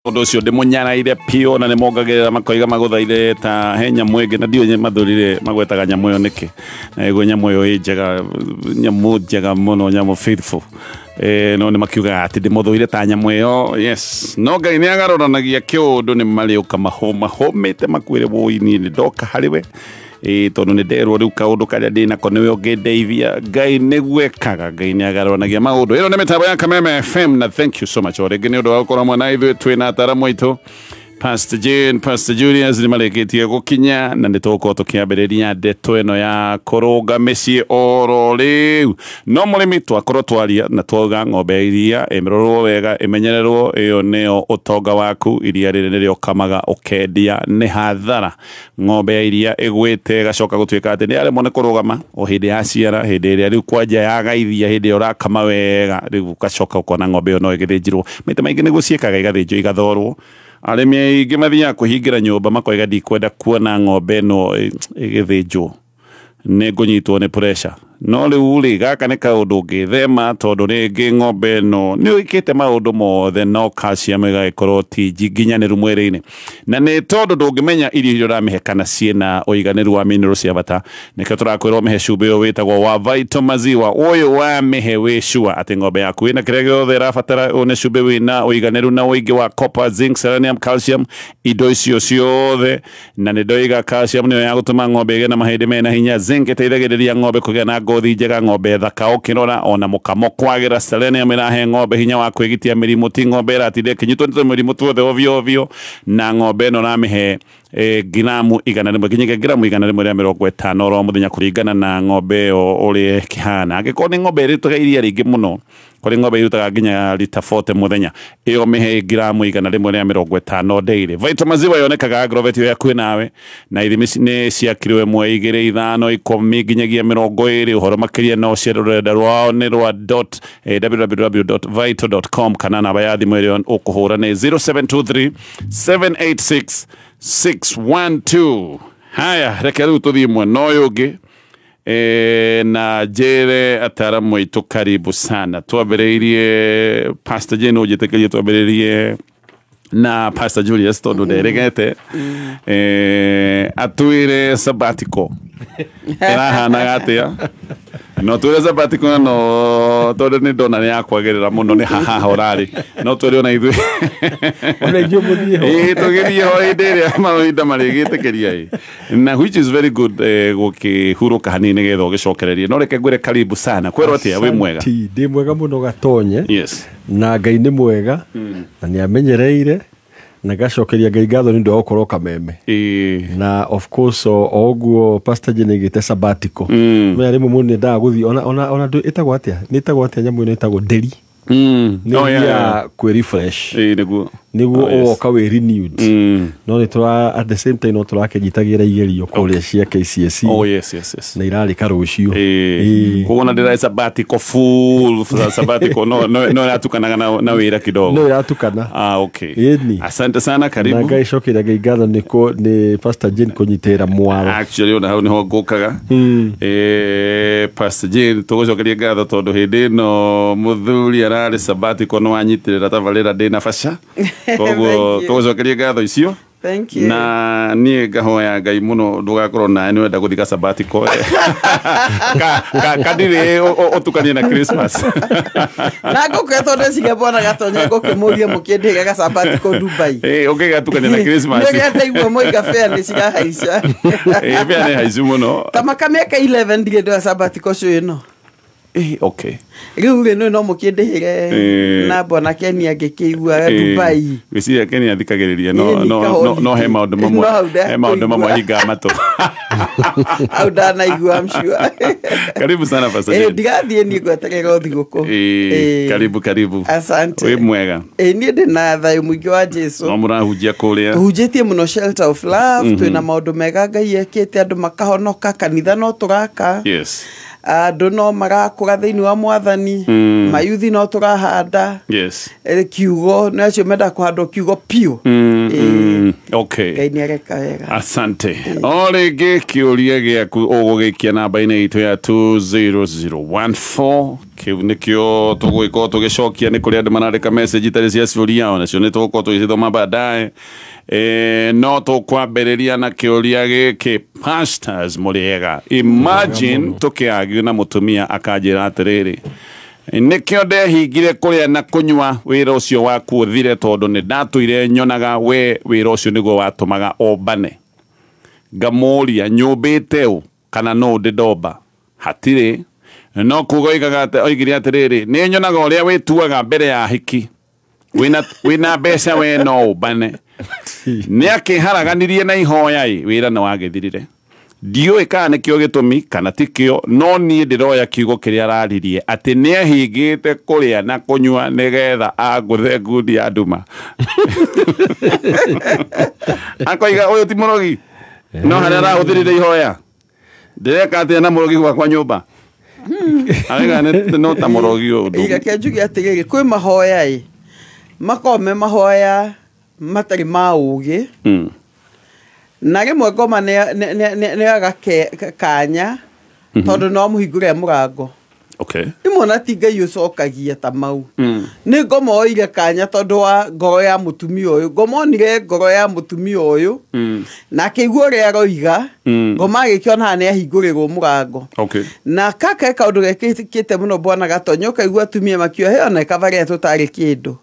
Ondo cio ndimunyaraire pio na nimongagirira makoiga maguthaire ta he nyamu ingi na ndio mathurire magwetaga nyamu yo niki na ego nyamu yo njega nyamu njega muno nyamu faithful no ni makiuga ati ndimuthuire ta nyamu yo yes no Ngai ni agaroranagia kiundu ni mariuka mahomete makwire woini ni ndoka hariwe tondu ni nderwo riu kaundu karia ndina ko niwe ungindeithia Ngai nigwekaga Ngai ni agaroranagia maundu ino ni mitambo ya Kameme FM na thank you so much orege ni undu wa gukora mwana ithu twina ataramu aitu Pastor Jane, Pastor Julius ni mareketie gukinya na nituko tukiambiriria ndeto eno ya kuruga micii oro riu no murimi twakorwo twaria na twoga ng'ombe iria emirorwo wega imenyererwo iyo neo utonga waku iria riri nirio kamaga ukendia ni hathara ng'ombe iria igwite gacoka gutwika ati ni arimo ni kurugama o hindi ya ciara hindi iria riu kwanja ya gaithia hindi urakama wega riu gacoka ukona ng'ombe no igithinjirwo mita maingi ni guciekaga igathinjwo igathorwo arimi aingi mathia kuhingira nyumba makoiga ndikwenda kuona ng'ombe no igithinjwo ni ngunyitwo ni pressure no riu ri gaka ni kaundu ngithema tondu ringi ng'ombe no ni ikite maundu mothe no calcium igaikorwo ti nginyaniru mwiri-ini na ni tondu ndungimenya irio iria uramihe kana ciina uiganiru wa minerals cia bata nikio turakwirwo mihe cumbi uyu witagwo wa Vito Maziwa uyu wa mihe wi sure ati ng'ombe yaku ina kiria giothe irabatara une cumbi wina uiganiru na uingi wa copper, zinc, selenium, calcium indo icio ciothe na ni ndoiga calcium niyo ya gutuma ng'ombe igena mahindi mena hinya, zinc iteithagiriria ng'ombe kugia na ngothi njega, ng'ombe thaka ukirora ona mukamo kwagira, selenium irahe ng'ombe hinya wa kwigitia mirimu, ti ng'ombe iratinde kinyitwo ni mirimu tuothe ovyo na ng'ombe no namihe gramu igana rimwe kinyike gramu igana rimwe ria 50 oro muthenya kuringana na ng'ombe uri kihana angiko ni ng'ombe irutaga iria ringi muno kuri ng'ombe irutaga nginya lita 40 muthenya iyo mihe gramu igana rimwe ria 50 daily. Vito Maziwa yonekaga Agrovet yo yaku nawe na ithimi ni ciakirwe 1 2 5 10 nginyagia 20 uhoro makiria no ceroreda rwao ni rwa www.vito.com kana namba ya thimu ĩrĩa ukuhura ni 0723 786 612. Haya reke riu tuthie mwena uyu ungi na jere ataramu aitu karibu sana twambiriirie Pastor Jane ujitekerie twambiriirie na Pastor Julius tondu nderegete atwire sabbatical irahana atia no twire sabbatical no tondu ni ndona ni yakwagirira muno ni haha urari no twire ona ithu ona ingi muthie tugirie ho indiria mahinda marigitekeria na which is very good gukihuruka hanini getho gicokererie no reke ngwire karibu sana kwero atia wi mwega ndi mwega muno gatonye yes na Ngai ni mwega na ni amenyereire na gacokeria Ngai ngatho ni ndu gukorwo Kameme na of course oguo Pastor Jane gite sabbatical me rimwe mundu nda guthi ona itagwo atia nitagwo atia nyamu ino itagwo nderi no ya kwe refresh niguo oka we renewed no ni tura at the same time no turakejitagira igerio kore cia KCSE oh yes na irari karucio kuona ndira sabbatical full sabbatical no yatukanaga na wira kidogo no yatukana okay asante sana karibu na Ngai cokera Ngai ngatho ni Pastor Jane kunyitera mwaro actually ona hau niho ngukaga Pastor Jane tugucokeria ngatho tondu hindi no muthuri arari sabbatical no anyitirira tavalira ndina fasha koguo tugucokeria ngatho icio. Thank you. Na nie ngahoya Ngai muno ndugakorwo na ni wenda guthika sabbatical kadire otukanie na Christmas na nguketho ndeciria bona gatonya ngukimuria mukiendiga ga sabbatical Dubai ukigatukania na Christmas nigenda igwo moiga fair ni ciga haica fair ni haicu muno tamaka miaka 11 ndige ndo sabbatical cio no okay riu no mukiendihire na bona Kenya ngikigua Dubai giciria Kenya thikagiriria no he maundu mamwe hinga mato au dana igua I'm sure karibu sana Pastor Jane ndigathie ni gweterera uthiguko karibu asante we mwega ni ndina thayu mwingi wa Jesu no murahujia kuria hujitie muno Shelter of Love twina maundu mega Ngai ekite andu makahonoka kanitha no turaka yes andu no marakura thiini wa mwathani mayuthi no turahanda yes kiugo nacio menda kuhandwo kiugo pio okay Ngai ni areka wega asante orege kiuria giaku ugugikia namba-ini itu ya 20014 kiu nikio tugwiko tugicokia ni kuri andu manareka message tari cia ciuria ona cio ni tugukorwo tugithoma baadaye no tukwambiriria na kiuria giki pastors muriega imagine tukiagio na mutumia akanjira atiriri nikio ndehingire kuria na kunywa wira ucio waku uthire tondu ni ndatuire nyonaga we wira ucio niguo watumaga ombane ngamuria nyumbite u kana no ndidomba hatire no kugo igaga oigire atiriri ni nyonaga uria wituaga mbere ya hiki wina mbeca we no umbane ni akiharaganirie na ihoya wira na wagithirire ndiyo kana nikio gitumi kana tikio no ni ndiroya kiugo kiria araririe ati ni ahingite kuria na kunywa nigetha aguthe ngundi ya nduma akoiga uyu ti murogi no haria arahuthirire ihoya ndireka ati na murogi kwa nyumba aiga no ta murogi undu iga kenjugi atigiri kwi mahoya makome mahoya matari maugi na rimwe ngoma ne agake kanya tondu no muhingure murango okay imwe na tinga yucokagia ta mau ni ngoma oire kanya tondu wa ngoro ya mutumia uyu ngomonire ngoro ya mutumia uyu na keiguo ria roiga ngoma gikiona ne ahingurirwo murango okay na kaka kaundu gekite muno bwana gatonyo kaigua tumia makio he ona kavaria tutari kindu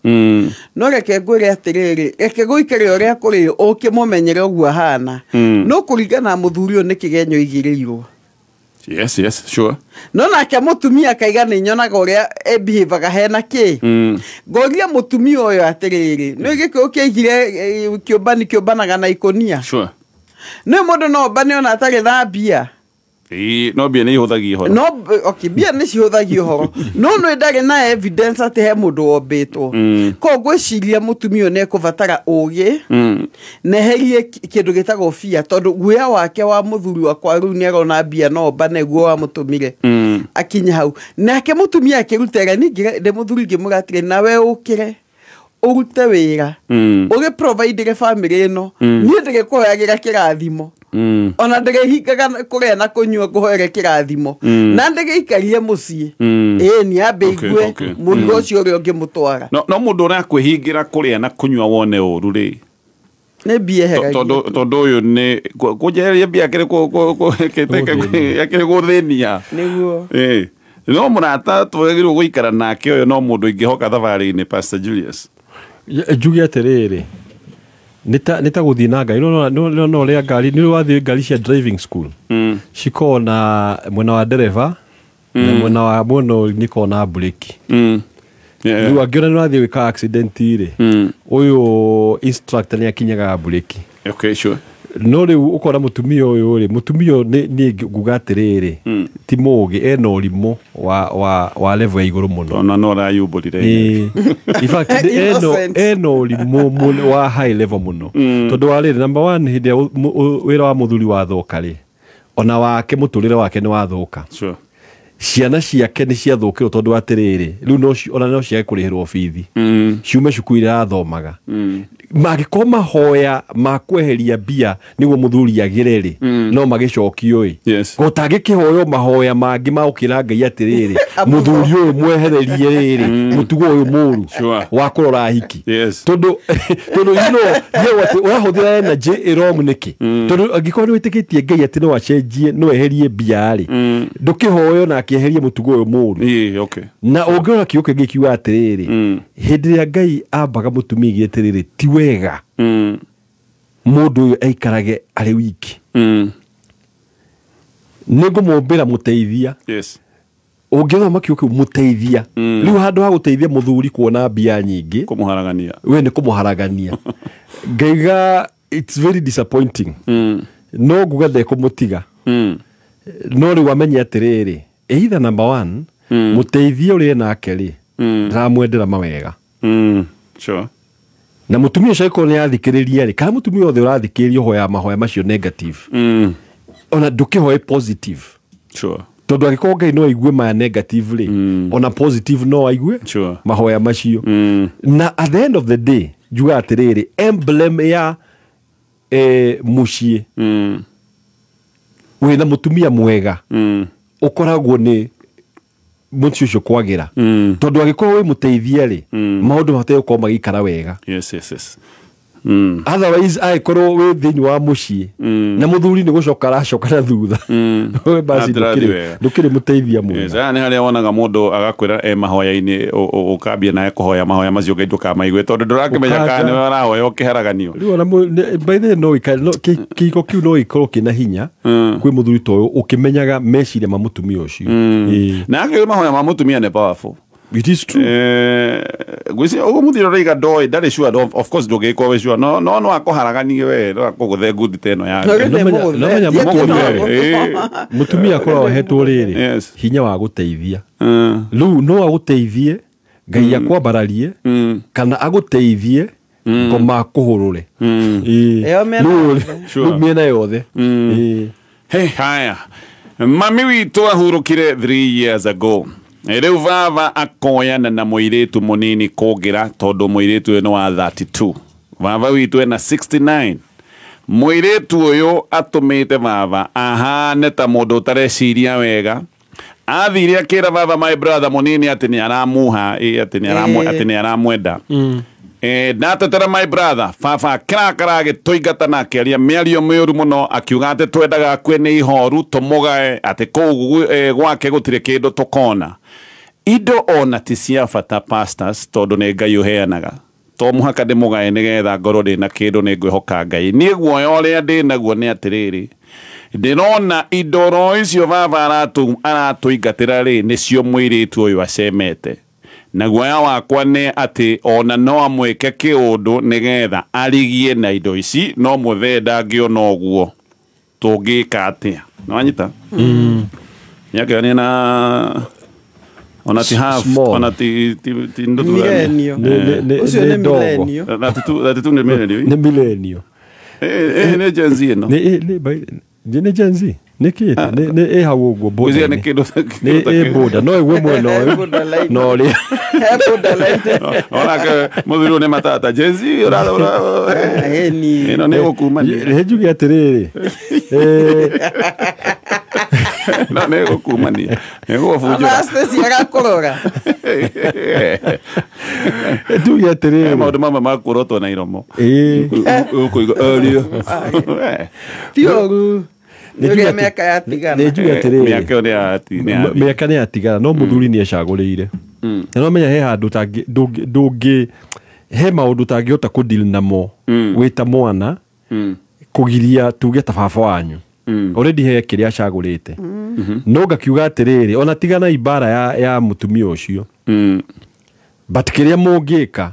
no reke ngwire atiriri reke guikire uria kuri ukimumenyere uguo hana no kuringana muthuri uyu nikigenyo igirirwo yes sure no nake mutumia kaiga ni nyonaga uria ebehaviaga hena ki ngoria mutumia uyu atiriri no gikio kiigire kiobanaga na ikonia sure no mundu no bane ona atari thambia no bia ni ihuthagia horo no okay bia ni cihuthagia horo no ndari na evidence ati he mundu ombitwo ko gwiciria mutumia ne kuvatara ugi neherie kindu gitago fia tondu guya wake wa muthuri wa kwa ru ni arona bia no bane guo wa mutumire akinya hau nake mutumia akirutera ningire de muthuri ngimugatire nawe ukire urute wira ugi provide family no ni ndege kuhoyagira kirathimo ona ndege hikaga kuria na kunyua kuhoere kirathimo na ndege ikarie mucii ni abeigue mundu ucio uri ngimutwara no mundu ura kwihingira kuria na kunyua wone uru ri ne bia hega tondu uyu ni kujeria bia kire yakire guthenia niguo no murata twagirwo guikara nake uyu no mundu ingihoka thabari ni Pastor Julius njugi atiriri nita guthii na ngari no ria ngari ni wathi ngari cia driving school cikona mwena wa dereva na mwena wa mono nikona breki riu angiona ni wathi wika accident ri uyu instructor ni akinyaga breki okay sure no riu ukora mutumia uyu ri mutumia ni nguga atiriri ti mugi ena urimo wa level ya iguru muno ona no rayumbulire in fact ena urimo wa high level muno tondu wa riri number 1 hindi wira wa muthuri wa thoka ri ona wake muturire wake ni wa thoka sure ciana ciake ni cia thukirwo tondu atiriri riu no ona no cia kurihirwo bithi ciume cukuru ira athomaga magikorwo mahoya makweheria mbia niguo muthuri agireri no magicokio gutagikihoyo mahoya mangi maukira Ngai atiriri muthuri uyu mwehererie riri mutugo uyu muru wa kurora hiki tondu ye urahuthira energy wrong niki tondu angikorwo witikitie Ngai ati no acenjie no eherie mbia ri ndukihoyo na akieherie mutugo uyu muru okay na ungiona kiuke gikiwa atiriri hindi ya Ngai ambaga mutumia giatiriri ti wega mundu uyu aikarage ari wiki nigumombira muteithia ungiona makiuke muteithia riu handu ha guteithia muthuri kuona mbia nyingi kumuharagania we ni kumuharagania ngaiga it's very disappointing no nguga ndekumutiga no riu amenye atiriri either number 1 muteithia uri nake ri ndamwendera mawega sure na mutumia ucio ni athikiriria ri kana mutumia othe urathikiriria hoya mahoya macio negative ona ndukihoe positive sure tondu agikorwo Ngai no aigue maya negative ri ona positive no aigue mahoya macio na at the end of the day juga atiriri emblem ya mucie wina mutumia mwega ukoragwo ni mũtĩ ũcio kwagira tondũ angĩkorwo wĩ mũteithia rĩ maũndũ mahote gũkorwo magĩikara wega otherwise angĩkorwo wĩ thĩinĩ wa mũciĩ na mũthuri nĩ gũcoka aracoka na thutha basi ndũkĩrĩ mũteithia mwega nĩ harĩa wonaga mũndũ agakwĩra mahoya-inĩ ũkambia nawe kũhoya mahoya macio ngai ndũkamaigue tondũ ndũrakĩmenya kana nĩwe arahoya ũkĩharaganio rĩu ona by the no kĩhiko kĩu no gĩkorwo kĩna hinya kwĩ mũthuri ta ũyũ ũkĩmenyaga meciria ma mũtumia ũcio na akĩrĩ mahoya ma mũtumia nĩ powerful. It is true. Gwisi ogo muthiro reiga doi that is sure of course doge ko we sure no akoharaganie we no akogothe good teno ya mutumia akora hetwo riri hinya wa guteithia riu no aguteithie ngai akwambararie kana aguteithie ngoma kuhurure riu miena yothe hey haya mami witu ahurukire 3 years ago. Riu vava akoyana na muiritu munini kugira tondu muiritu uyu ni wa 32 vava witu ena 69 muiritu uyu atumite vava ahane ta mundu utareciria wega athire akira vava my brother munini ati ni aramuha ati ni aramwenda natetera my brother baba kĩrakara gĩtũingata na akĩaria mĩario mĩũru mũno akiuga atĩ twendaga kwe nĩ ihoru tũmũgae atĩ kũu gwake gũtirĩ kĩndũ tũkona indo ona ti cia bata pastors tondũ nĩ Ngai ũheanaga to mũhaka ndĩmũgae nĩgetha ngorwo ndĩna kĩndũ nĩ ngwĩhoka Ngai niĩ guoya ũrĩa ndĩnaguo nĩ atĩrĩrĩ ndĩrona indo ro icio baba aratũingatĩra rĩ nĩcio mũirĩtu ũyũ acemete na guoya wakwa nĩ atĩ ona no amwĩke kĩũndũ nĩgetha arigie na indo ici no mũthee ndangĩona ũguo tũngĩka atĩa nĩwanyita nĩakĩonĩa na ona ti half ona ti milenio ucio nĩ milenio nĩ milenio nĩ milenio nĩ Gen Z no nĩ Gen Z niki nĩ hau ũguo boda nĩ kĩndũ nĩ boda no ĩgwe mwena ũyũ no rĩ ona ke mũthuri nĩ matata Gen Z ĩno nĩ gũkumania nĩ njuge atĩrĩrĩ no nĩ gũkumania nĩ gũbunjũra Stacy agakũrora njuge atĩrĩrĩ maũndũ mamwe ma kũrotwo na iromo ũkũigua tioru nĩ mĩaka yatigana nĩnjuge atĩrĩrĩ mĩaka nĩ yatigana no mũthuri nĩ ecagũrĩire na no menya he handũ ndũngĩ he maũndũ tangĩhota kũdeal namo wĩta mwana kũgiria tuge ta baba wanyu already he kĩrĩa acagũrĩte no ngakiuga atĩrĩrĩ ona tigana ibara ya mũtumia ũcio but kĩrĩa mũngĩka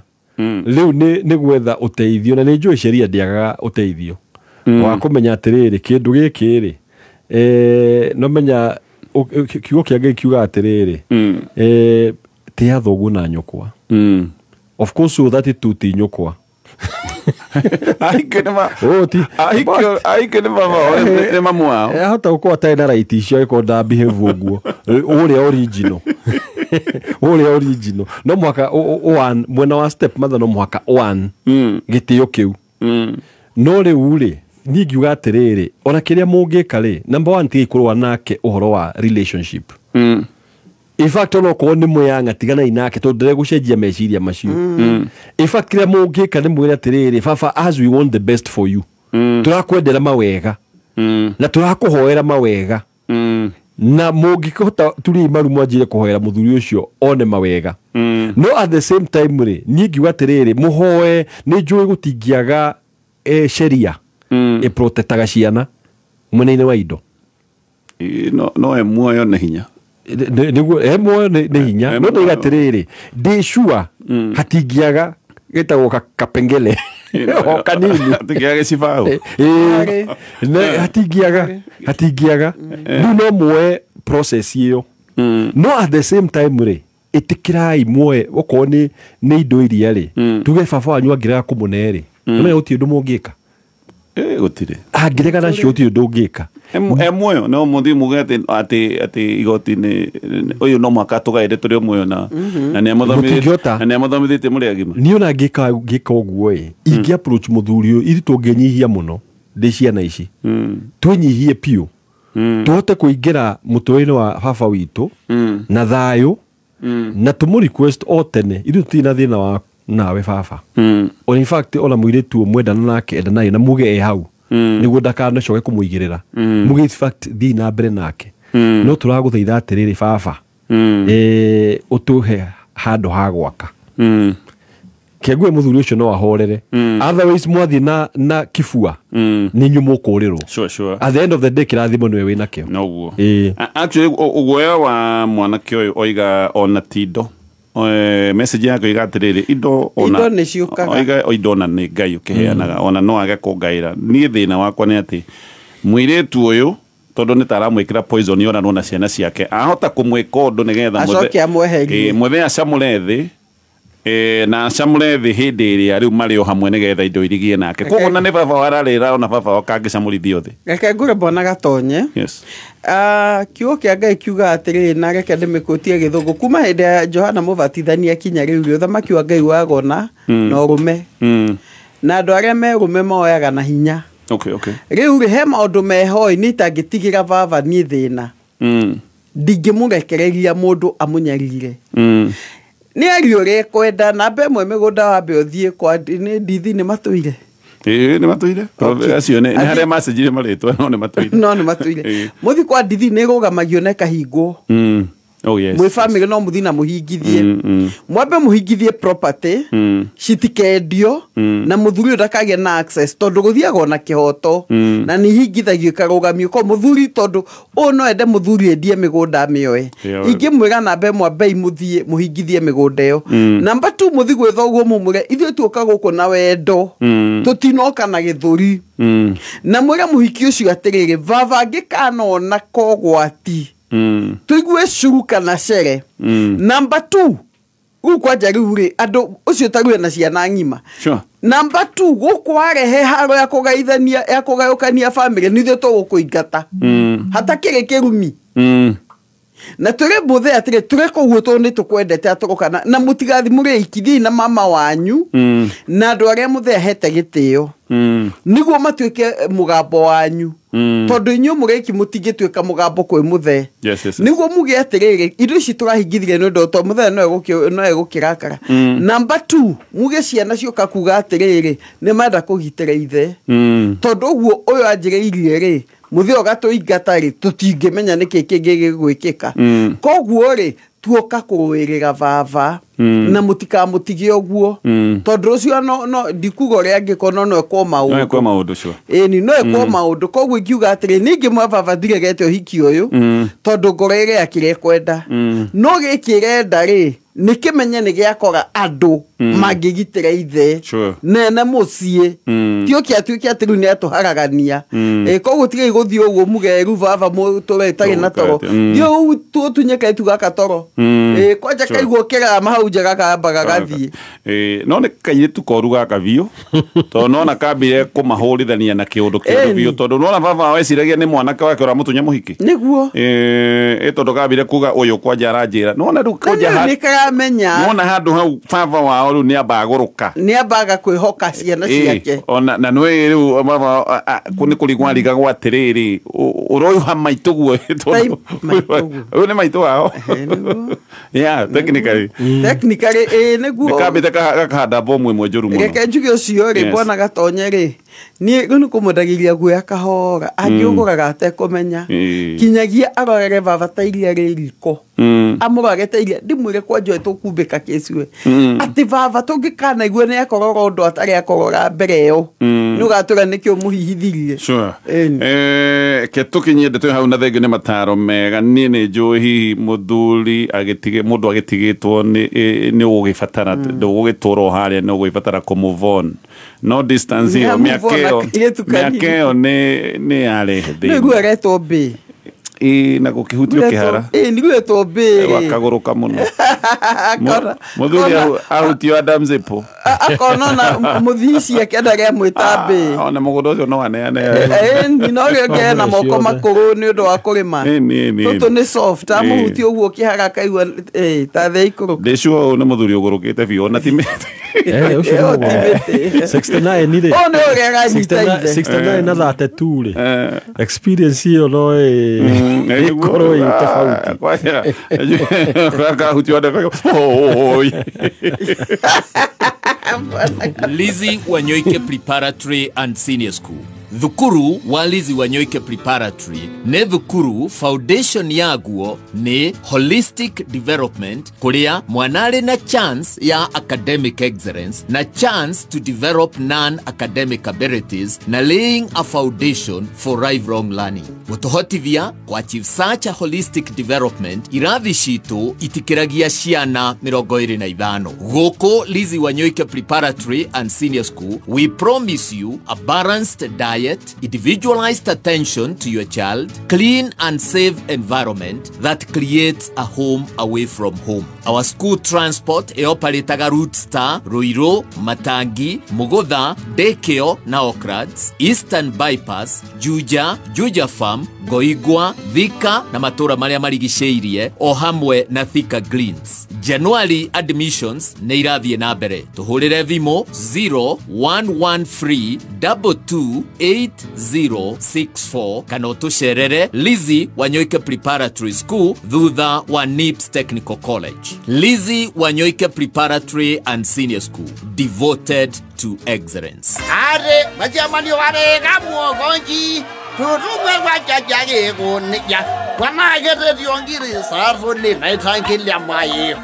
rĩu nĩ gwetha ũteithio na nĩ njũĩ sheria ndĩagaga ũteithio wa kũmenya atĩrĩrĩ kĩndũ gĩkĩ rĩ no menya kiugo kĩa Ngai kiuga atĩrĩrĩ tĩa thoguo na nyũkwa of course that it ti nyũkwa aike nĩ mamu wao ahota gũkorwo atarĩ na right icio agĩkorwo ndabehave ũguo ũrĩa original no mũhaka mwena wa step mother no mũhaka gĩtĩo kĩu no rĩu rĩ niĩ ngiuga atĩrĩrĩ ona kĩrĩa mũngĩka rĩ number 1 tiga ikũrũa nake ũhoro wa relationship in fact ona okorwo nĩ mũyanga tiganai nake tondũ ndĩregũcenjia meciria macio in fact kĩrĩa mũngĩka nĩ mwĩre atĩrĩrĩ baba as we want the best for you tũrakwendera mawega na tũrakũhoera mawega na mũngĩkota tũrĩ maru mwanjire kũhoera mũthuri ũcio one mawega no at the same time rĩ niĩ ngiuga atĩrĩrĩ mũhoe nĩ njũĩ gũtingĩaga sheria protectaga ciana mwena-inĩ wa indo no muoyo nĩ hinya nĩguo muoyo nĩ hinya no ndĩga atĩrĩrĩ ndĩ sure hatingĩaga gĩtagwo kapengele o kanini hatingĩaga gĩcibaũ hatingĩaga rĩu no muoe process ĩyo no at the same time rĩ ĩtĩkĩrai muoe okorwo nĩ indo iria rĩ tuge baba wanyu angĩrega kũmũne rĩ nĩmenya gũtirĩ ũndũ mũngĩka gũtirĩ angĩrega nacio gũtirĩ ũndũ ũngĩka muoyo no mũthii muge atĩ igoti-inĩ ũyũ no mũhaka tũgaĩre tũrĩ muoyo na nĩamũthomithĩtie mũrĩ agima niĩ ona ngĩka ũguo ingĩ approach mũthuri ũyũ ithu tũngĩnyihia mũno ndĩ ciana ici twĩnyihie piũ tuhote kuingira mutuini wa baba witu na thayu na tumu request o tene ithu tina thina wa nawe baba or in fact ona muiritu umwendana nake endana na muge hau niguo ndakanacoke kumuigirira muge in fact thi na mbere nake no turaguthaitha atiriri baba utuhe handu ha gwaka Kegwe muthuri ucio no ahorere otherwise mwathi na kifua ni nyumu kurirwo sure at the end of the day kirathimo niwe wina kio noguo actually ugoya wa mwanake uyu oiga ona tindo message yake iga atiriri indo ni ciukaga oiga indo na ni ngai ukiheanaga ona no age kungaira ni thina wakwa ni ati mwiritu uyu tondu ni taramwikira poison yona nona ciana ciake ahota kumwika undu nigetha acokia mweherie mwethe acamure thi na acamure thi hindi iria riu mari o hamwe nigetha indo irigie nake koguo na ni baba wararira ona baba wakangicamurithio thi reke ngure mbona gatonye yes kiugo kia Ngai kiuga atiriri na reke ndimikutie githungu kuma hindi ya Johana Mubatithania kinya riu ri uthamaki wa Ngai wagona na urume na andu aria merume moyaga na hinya okay riu ri he maundu mehoi ni tangitigira baba ni thina ndingimurekereria mundu amunyarire ni ariore kwenda na mbe mwe migunda wa mbe uthie kwa ni ndithi ni matuire ni matuire acio ni haria message maritwa no ni matuire no ni matuire muthi kwa ndithi ni rugamagio na kahingwo oh yes mwe family no muthi na muhingithie mwambe muhingithie property citikendio na muthuri ndakagia na access tondu guthiaga ona kihoto na ni hingithagio karugamio ko muthuri tondu no ende muthuri endie migunda mioe ingi mwira na mbe mwambe muthie muhingithie migunda yo number 2 muthi gwetha uguo mumure ithio tuoka guku na wendo tutinoka na githuri na mwira muhiki ucio atiriri baba ngikanona kogwati tuigue shuruka na cere number 2 ukwanja riu ri andu ucio tarue na ciana ngima sure number 2 gukwarehe haro ya kugaithania ya kugayukania family nithio tugukuingata hatakire kirumi na turi buthe atire turi kuguto ni tukwendete atukana na mutigathi muri ikithi na mama wanyu na andu aria muthe hete gitio niguo matuike mugambo wanyu tondu inyu mureki mutigituika mugambo kwi muthe yes niguo muge atiriri indo ici turahingithire no ndo to muthe no egukirakara number 2 muge ciana cioka kuga atiriri ni menda kugitira ithe tondu uguo uyu anjiriirie ri muthio gatuingata ri tutingimenya niki kingigwikika koguo ri tuoka kuwirira baba na mutika mutige oguo tondu ucio no ndikugo ri angikono no ekwo maundu sure ni no ekwo maundu koguo ingiuga atiri ningi mwa baba ndigegete uhiki uyu tondu ngorere akire kwenda no gikirenda ri nikimenye ni giakora andu magigitira ithe nene mucie tio kiatuike atiru ni atuharagania koguo tige guthii uguo mugeru baba mutore tari na toro dio tutunyeka itu gaka toro kwanja kaiguo kira mahau njaga kambaga gathie no ne kaitu koruga kabiu to nona kambire kumahurithania na kiundu kiru biu tondu nona baba weciragia ni mwanake wake ora mutunya muhiki niguo tondu kambire kuga uyu kwanja aranjira nona ru kwanja menya nona handu hau baba wao ru ni abaguruka ni abaga kwihoka ciana ciake ona na nwe riu baba kuni kuligwariga gwa tiriri uroyu ha maituguo uyu ni maitu wao yeah technically niguo kambite kahanda bomu imwe njuru muno reke njuge ucio ri bona gatonye ri ni gunu kumudagiria guya kahora angiuguraga atekumenya kinyagia arorere baba tairia ri riko amuragete iria ndimwire kwanja tukumbika kesiwe ati baba tungikana igwe ni akorora undu atari akorora mbere yo nugatura nikio muhihithirie sure ke tukinyendete hau na thenge ni mataro mega ni njui hihi muthuri agitige mundu agitigitwo ni ugifatara ndugugituro haria ni ugifatara ku move on no distance yo miakeo ni arehe ni gueretwo mbi na gukihutio kihara niguetwo mbi wakaguruka muno muthuri ahutio Adam Zipo akona na muthisi akenda ria mwita mbi ona mugundo ucio no aneane ni no rio na moko makuru ni undu wa kurima tutu ni soft amuhutio uguo kihara kaigua ta theikuru ndeshuo ni muthuri ugurukite biu na timete Ucio no 69 ni ri. O no gega nyitaire. 69 na thate tu ri. Experience hiyo no ikoro tofauti. Kaka hutiona Lizzy Wanyoike Preparatory and Senior School. Thukuru wa Lizzy Wanyoike Preparatory ne thukuru foundation yaguo ni holistic development kuria mwanare na chance ya academic excellence na chance to develop non-academic abilities na laying a foundation for lifelong learning. Gutuhotithia kwa achieve such a holistic development irathi citu itikiragia ciana 25 guku Lizzy Wanyoike Preparatory and Senior School. We promise you a balanced diet, individualized attention to your child, clean and safe environment that creates a home away from home. Our school transport eoparetaga Route Star, Ruiru, Matangi, Mugotha, Dekeo na Okrads, Eastern Bypass, Juja, Juja Farm, Goigwa, Thika na matura maria marigiceirie o hamwe na Thika Greens. January admissions ne irathie na mbere. Tuhurire thimo 0113 228064 kana utucerere Lizzy Wanyoike Preparatory School thutha wa NIPS Technical College. Lizzy Wanyoike Preparatory and Senior School, devoted to excellence. Are majamanio are gamuogonji tutumwe wajajage gonya wana gete diongiri sarfo ni naitankilia mai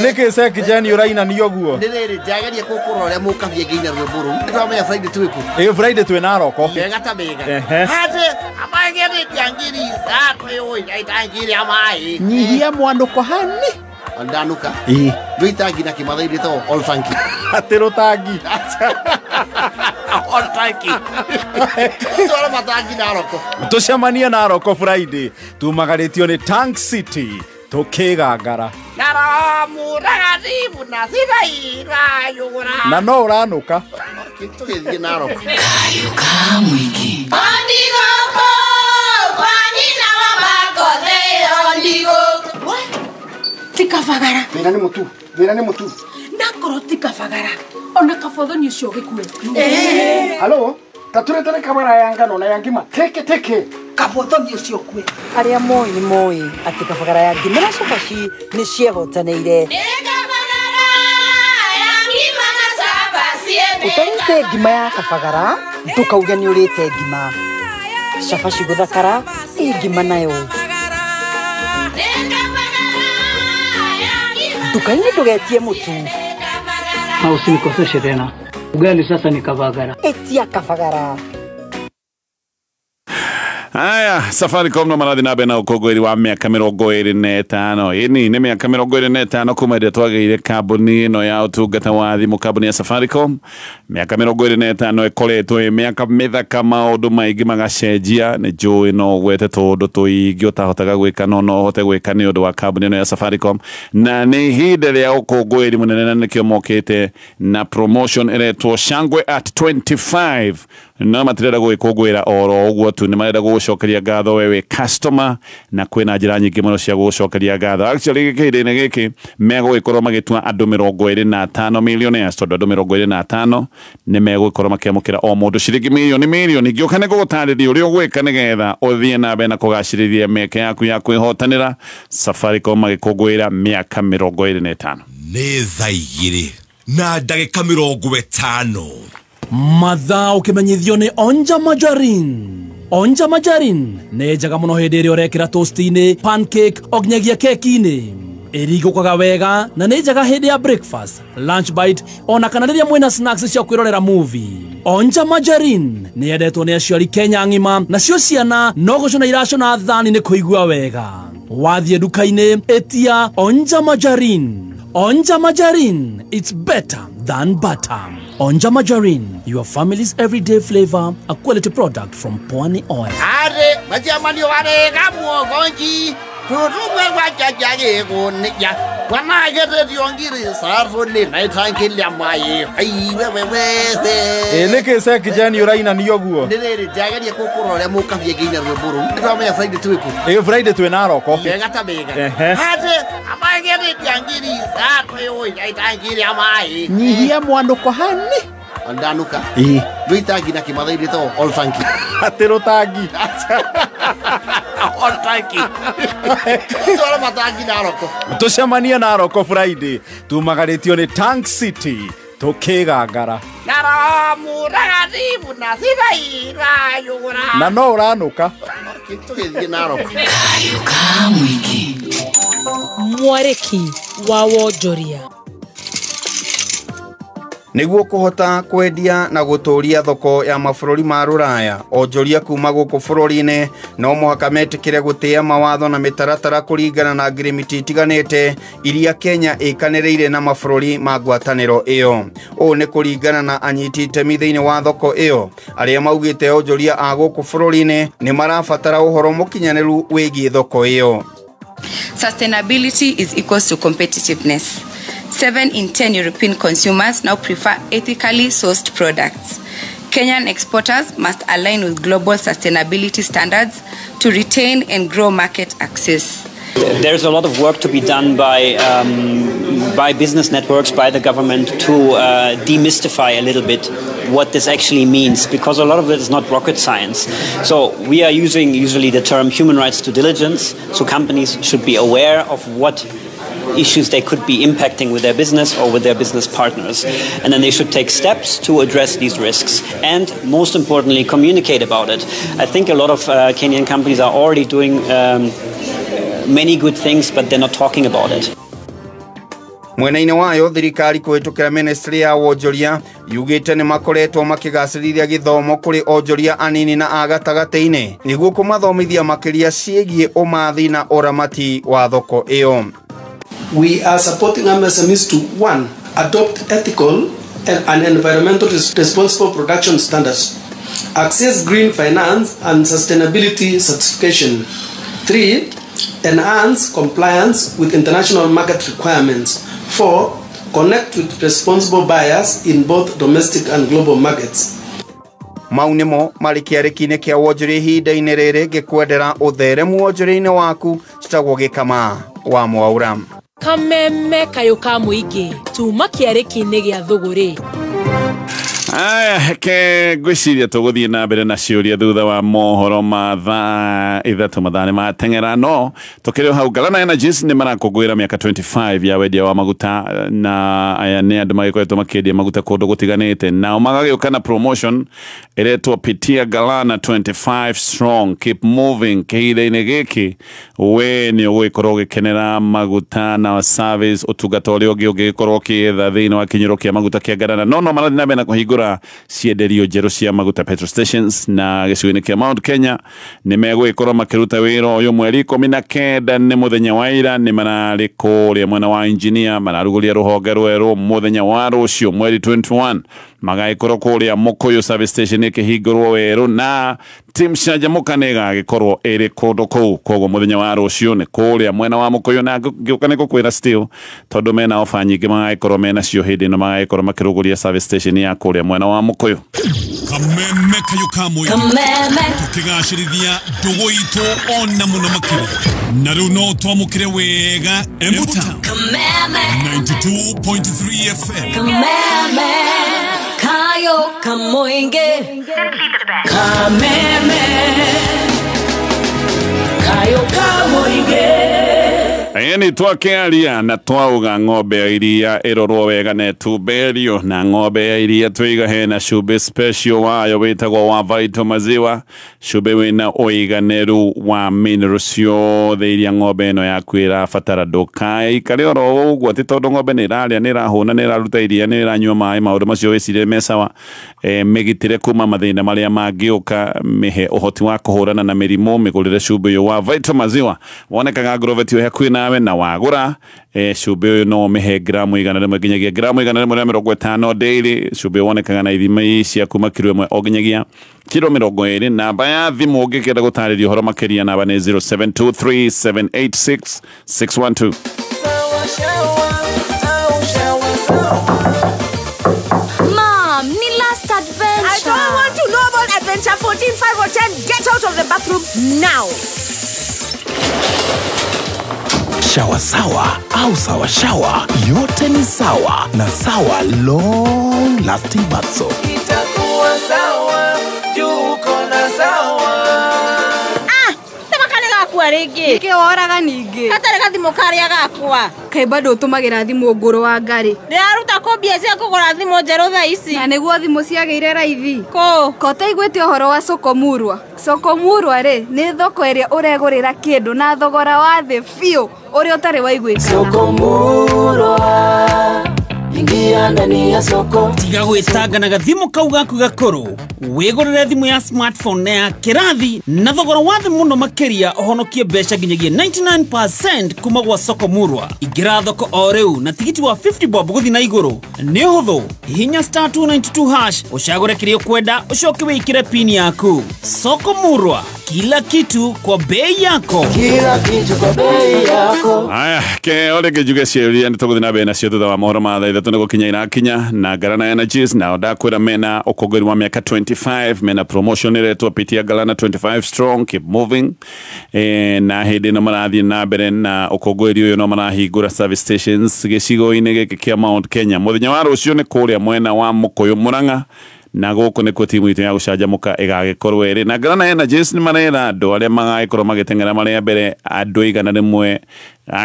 nike se kijani uraina niyoguo ndere jagari kokoro muka byeginya rweburu ndome Friday tuiku Friday tu naroko bega tabega hate amagere diangiri sarfo yo naitankilia mai nyihia mwanduko hani andanuka Luitangi na kimadhaidi to all tanki atero tangi all tanki toro matangi naroko tucemania naroko Friday tumagaritio ni Tank City tukigangara naramu ragatibu na sibaira yugura na no uranuka kitugithie naroko kayuka mwiki Ondigoko kwani na mamako theo ndigo tikafagara Vira ni mutu nakoro tikafagara ona kafodhoni ucio gikue Halo taturete kamera yanga no na yangima teke kafodhoni ucio kue aria moi ni moi ati kafagara yangi mera cabaci ni ciehotaneire utarite ngima ya kafagara tukauga ni urite ngima cabaci guthakara ngima nayo dukaini ndugetie mutu na usinikoseshe tena. Ugali sasa ni kafagara. Etia kafagara. Aya, Safaricom no marathi na bena ukogweri wa miaka 25 ini ni miaka 25 kuma ria twagire kambuni no ya utungata wa thimu kambuni ya Safaricom miaka 25 ikoretwo miaka mithaka maundu maingi magacenjia ni njui no gwete tondu tuingi utahotaga gwika no hote gwika ni undu wa kambuni no ya Safaricom na ni hinde ria ukogweri munene na nikio mokete na promotion eretwo Shangwe at 25 no matireda gwikogwira oro uguo tu ni mareda gucokeria ngatho wewe customer na kwina njira nyingi muno cia gucokeria ngatho actually gikinde giki mego ikorwo magitua andu 25 millionaires tondu andu 25 ni mego ikorwo makiamukira o mundu ciringi milioni ngiukane gugutariria uri ugwika nigetha uthie na bena kugacirithia meke yaku ya kwihotanira Safaricom magikugwira miaka 25 ni thaigiri na ndagika 50 mathaa ukimenyithio ni Onja Majarin. Onja Majarin nĩ njega mũno hĩndĩ ĩrĩa ũrekĩra toast-inĩ, pancake, oginyagia keki-inĩ. Ĩrigũkaga wega na nĩ njega hĩndĩ ya breakfast, lunch bite, ona kana rĩrĩa mwĩna snacks cia kwĩrorera movie. Onja Majarin nĩ yendetwo nĩ aciari Kenya ng'ima, nacio ciana no gũcona iracona thani nĩ kũigua wega. Wathiĩ nduka-inĩ etia Onja Majarin. Onja Majarin, it's better than butter. Onja Majarin, your family's everyday flavor, a quality product from Pwani Oil. Are majamanio are gamuogonji tutumwe wajajage gonya Wana gete diongiri sarfo ni naitangilia mai. Ai wewe. Neke se kijani uraina niyo guo. Nere jagari kokoro le muka viegina rweburu. Ndwa me Friday tuiku. Friday tu Narok. Bega ta bega. Hade amai gete diongiri sarfo yo naitangilia mai. Nyihia mwanduko hani. Andanuka. Duitagi na kimadhaidi to all tanki. Atero tagi. All tanki. Sora matagi Naroko. Tucemania Naroko Friday. Tumagaritio ni Tank City. Tukigangara. Naramu ragatibu na sibai yugura. Na no uranuka. Tugithie Naroko. Kayuka mwingi. Mwareki wa wonjoria. Niguo kuhota kwendia na guturia thoko ya mabũrũri ma Rũraya, onjoria kuma gũkũ bũrũri-inĩ no mũhaka metĩkĩre gũtĩa mawatho na mĩtaratara kũringana na ngirimiti itiganĩte iria Kenya ĩkanĩrĩire na mabũrũri ma ngwatanĩro ĩyo. Ũũ nĩ kũringana na anyiti itemi thĩinĩ wa thoko ĩyo, arĩa maugĩte onjoria a gũkũ bũrũri-inĩ nĩ marabatara ũhoro mũkinyanĩru wĩgiĩ thoko ĩyo. Sustainability is equals to competitiveness. 7 in 10 European consumers now prefer ethically sourced products. Kenyan exporters must align with global sustainability standards to retain and grow market access. There's a lot of work to be done by business networks, by the government to demystify a little bit what this actually means, because a lot of it is not rocket science. So we are using usually the term human rights due diligence, so companies should be aware of what issues they could be impacting with their business or with their business partners. And then they should take steps to address these risks and, most importantly, communicate about it. I think a lot of Kenyan companies are already doing many good things, but they're not talking about it. Mwena-inĩ wayo thirikari kũhĩtũkĩra ministry ya wonjoria yugĩte nĩ makoretwo makĩgacĩrithia gĩthomo kũrĩ onjoria anini na a gatagatĩ-inĩ nĩguo kũmathomithia makĩria ciĩgiĩ ũmathi na ũramati wa thoko ĩyo. We are supporting MSMEs to 1. Adopt ethical and environmental responsible production standards. Access green finance and sustainability certification. 3. Enhance compliance with international market requirements. 4. Connect with responsible buyers in both domestic and global markets. Mau nĩmo marĩ kĩarĩki-inĩ kĩa wonjoria ihinda-inĩ rĩrĩ ngĩkwendera ũtheremu wonjoria-inĩ waku citagwo Gĩkama wa Mwaura. Kameme kayuka mwingi tuma kĩarĩki-inĩ gĩa thũgũrĩ. Ke gwiciria tuguthie na mbere na ciuria thutha wa mohoro ma thaa ithatu mathane ma tengera no tukire hau Galana Energies ni marakũngũĩra mĩaka 25 ya wendia wa maguta na aya nĩ andũ magĩkoretwo makĩendia maguta kũndũ gũtiganĩte nao magagĩũka na promotion ĩretwo Pitia Galana 25 strong keep moving kĩhinda-inĩ gĩkĩ we nĩ ũgũgĩkorwo ũgĩkenera maguta na service ũtungata ũrĩa ũngĩ ũngĩgĩkorwo ũkĩetha thĩinĩ wa kinyũro kĩa maguta kĩa Galana no marathiĩ na mbere na kũhingũra cienderio njerũ cia maguta petrol stations na gĩcigo-inĩ kĩa Mount Kenya nĩ megũgĩkorwo makĩruta wĩra ũyũ mweri 19 nĩ mũthenya wa ira nĩ mararĩ kũrĩa mwena wa engineer mararugũria rũhonge rwerũ mũthenya wa rũciũ mweri 21 magagĩkorwo kũrĩa Mũkũyũ service station ĩkĩhingũrwo werũ na team canjamũka nĩ ĩgagĩkorwo ĩrĩ kũndũ kũu koguo mũthenya wa rũciũ nĩ kũrĩa mwena wa Mũkũyũ na ngĩũka nĩ gũkwĩra still tondũ mena ofa nyingĩ magagĩkorwo mena cio hĩndĩ ĩno magagĩkorwo makĩrugũria service station ya kũrĩa mwena wa Mũkũyũ. Kameme kayuka mwingi tukigacĩrithia ndũgũ itũ ona mũno makĩria na rĩu no twamũkĩre wega Embuta 92.3 FM Kameme kayuka mwingi Kameme kayuka mwingi Ni twakĩaria na twauga ng'ombe ya iria ĩrorwo wega na ĩtumberio na ng'ombe ya iria twiga hena cumbĩ special wayo wĩtagwo wa Vito Maziwa cumbĩ wĩna ũiganĩru wa minerals ciothe iria ng'ombe ĩno yaku ĩrabatara ndũkaikare oro ũguo atĩ tondũ ng'ombe nĩ ĩrarĩa nĩ ĩrahũna nĩ ĩraruta iria nĩ ĩranyua maĩ maũndũ macio wĩcirie me sawa mĩgitĩre kuma mathĩna marĩa mangĩũka mĩhe ũhoti wa kũhũrana na mĩrimũ mĩgũrĩre cumbĩ ũyũ wa Vito Maziwa wonekaga Agrovet yo hakuhĩ nawe na wagũra cumbĩ ũyũ no mĩhe gramu igana rĩmwe nginyagia gramu igana rĩmwe rĩa 50 daily cumbĩ wonekaga na ithimi cia kuma kilo ĩmwe o nginyagia kilo 20 namba ya thimũ ũngĩkĩenda gũtarĩria ũhoro makĩria namba nĩ 0723 786 612 Mom, ni last adventure. I don't want to know about adventure 14, 5 or 10. Get out of the bathroom now. Shawa sawa au sawa shawa, yote ni sawa na sawa long lasting bath soap. Itakuwa sawa, juu uko na sawa. Rigi nike woraga ningi katare gathimo karia gakwa kai bado utumagira thimo ngoro wa ngari ni aruta ko bia cia kugura thimo njeru tha ici na niguo thimo ciageire raithi ko taiguite uhoro wa Sokomurwa ri ni thoko iria uregurira kindu na thogora wa thi fiu uri utari waiguika Sokomurwa ingia ndani ya soko tiga gwitanga na gathimo kau gaku gakuru wigurire thimu ya smartphone na ya kirathi na thogora wa thi muno makiria uhonokie mbeca nginyagia 99% kuma gwa Sokomurwa. Ingira thoko o riu na tigiti wa 50 bob guthi na iguru ni huthu hinya *292# ucagure kirio kwenda ucoke wikire pin yaku. Sokomurwa, kila kitu kwa bei yako. Kila kitu kwa bei yako. Aya, ke ole ke juga ciuria ni tuguthi na be na cio thutha wa mohoro ma thaa ithatu ni gukinya irakinya na Galana Energies na ndakwira mena ukogori wa miaka 25 mena promotion iretwo pitia Galana 25 strong keep moving na hindi no marathi na mbere na ukogori uyu no marahingura service stations gicigo-ini giki kia Mount Kenya. Muthenya wa rucio ni kuria mwena wa Mukuyu Murang'a na goko niko timu itu ya gucanjamuka igagikorwo iri na Galana Energies ni marera andu aria magagikorwo magitengera maria mbere andu 100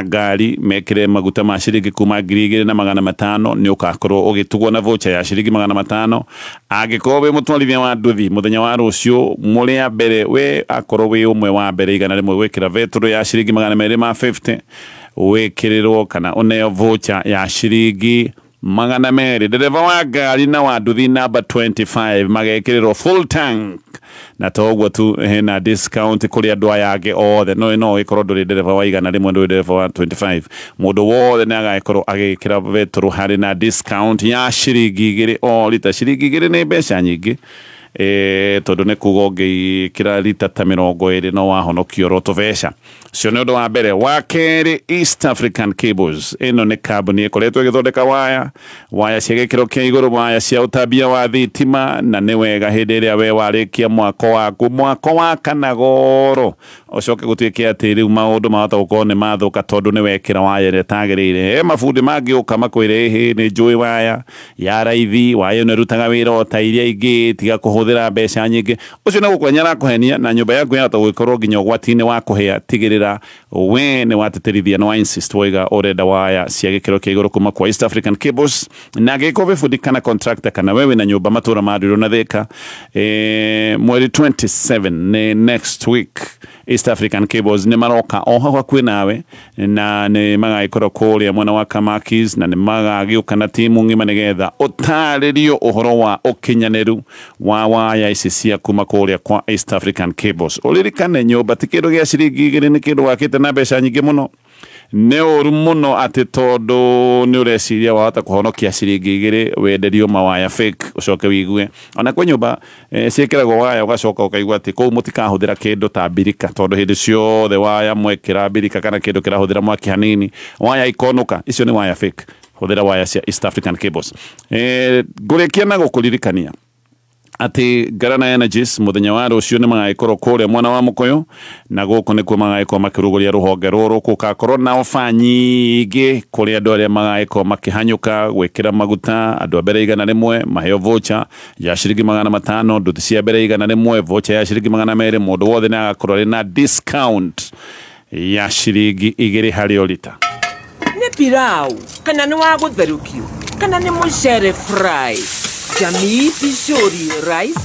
ngari mekire maguta ma ciringi kuma 2,500 ni ukakorwo ugitugwo na voucher ya ciringi 500 agikorwo wi mutwarithia wa nduthi muthenya wa rucio muria mbere we akorwo wi umwe wa mbere 100 gwikira vetro ya ciringi 250 wikirirwo kana uneo voucher ya ciringi 200. Dereva wa gari na wa nduthi number 25 magekiriro full tank na toguo tu hena discount kuri andu ayage othe no ikorwo nduri dereva wa 100 nduri dereva wa 25 mundu wothe ni agakorwo agikira vetro hari na discount ya ciringi 2 o lita ciringi 2 ni mbeca nyingi tondu ni kugonge kira lita ta 20 no wahonokio roto vesha cio ni undu wa mbere. Wa keri, East African Cables ino ni kambuni ikoretwo igithondeka waya cia gikiro kia iguru, waya cia utambia wa thitima, na ni wega hindi iria we warikia mwako wa kana goro ucoke gutuike ati riu maundu mahota gukorwo ni mathuka tondu ni wekira waya iria tagirire. Mabundi mangiuka makwire hi ni njui waya ya raithi, waya ino irutaga wira o ta iria ingi tiga kuhuthira mbeca nyingi. Ucio ni gukwenya rakuhenia na nyumba yaku yahota gukorwo nginya ugwati-ini wa kuhia. Tigirira we ni wateterithia no insist waiga urenda waya cia gikiro kia iguru kuma kwa East African Cables na giko vifundi kana contractor kana wewe na nyumba matura madiro na thika mweri 27 ni next week. East African Cables ni maroka oho hakuhi nawe na ni magaikorwo kuria mwena wa Kamakis na ni magagiuka na timu ngima nigetha utaririo uhoro wa ukinyaniru wa waya ici cia kuma kuria kwa East African Cables. Uririkane nyumba ti kindu gia ciringi 2 ni kindu wakite na mbeca nyingi muno. Ne oru muno ati tondu ni ureciria wahota kuhonokia ciringi 2 wenderio mawaya fake ucoke wigue ona kwa nyumba ciekiragwo waya ugacoka ukaigua ati kou mutikahuthira kindu ta birika tondu hindi ciothe waya mwekira birika kana kindu kirahuthira mwaki hanini waya ikonuka. Icio ni waya fake. Huthira waya cia East African Cables. Ngurikia na gukuririkania ati Galana Energies muthenya wa rucio ni magaikorwo kuria mwana wa Mukuyu na guku nikuo magaikorwo makiruguria ruhonge ruru gugakorwo na ofa nyingi kuri andu aria magaikorwo makihanyuka gwikira maguta. Andu a mbere 100 maheo voucher ya ciringi 500, nduthi cia mbere 100 voucher ya ciringi 200. Mundu wothe ni agakorwo ri na discount ya ciringi 2 hari o lita. Ni pilau kana ni wa gutherukio kana ni mucere fry Jamii Pishori rice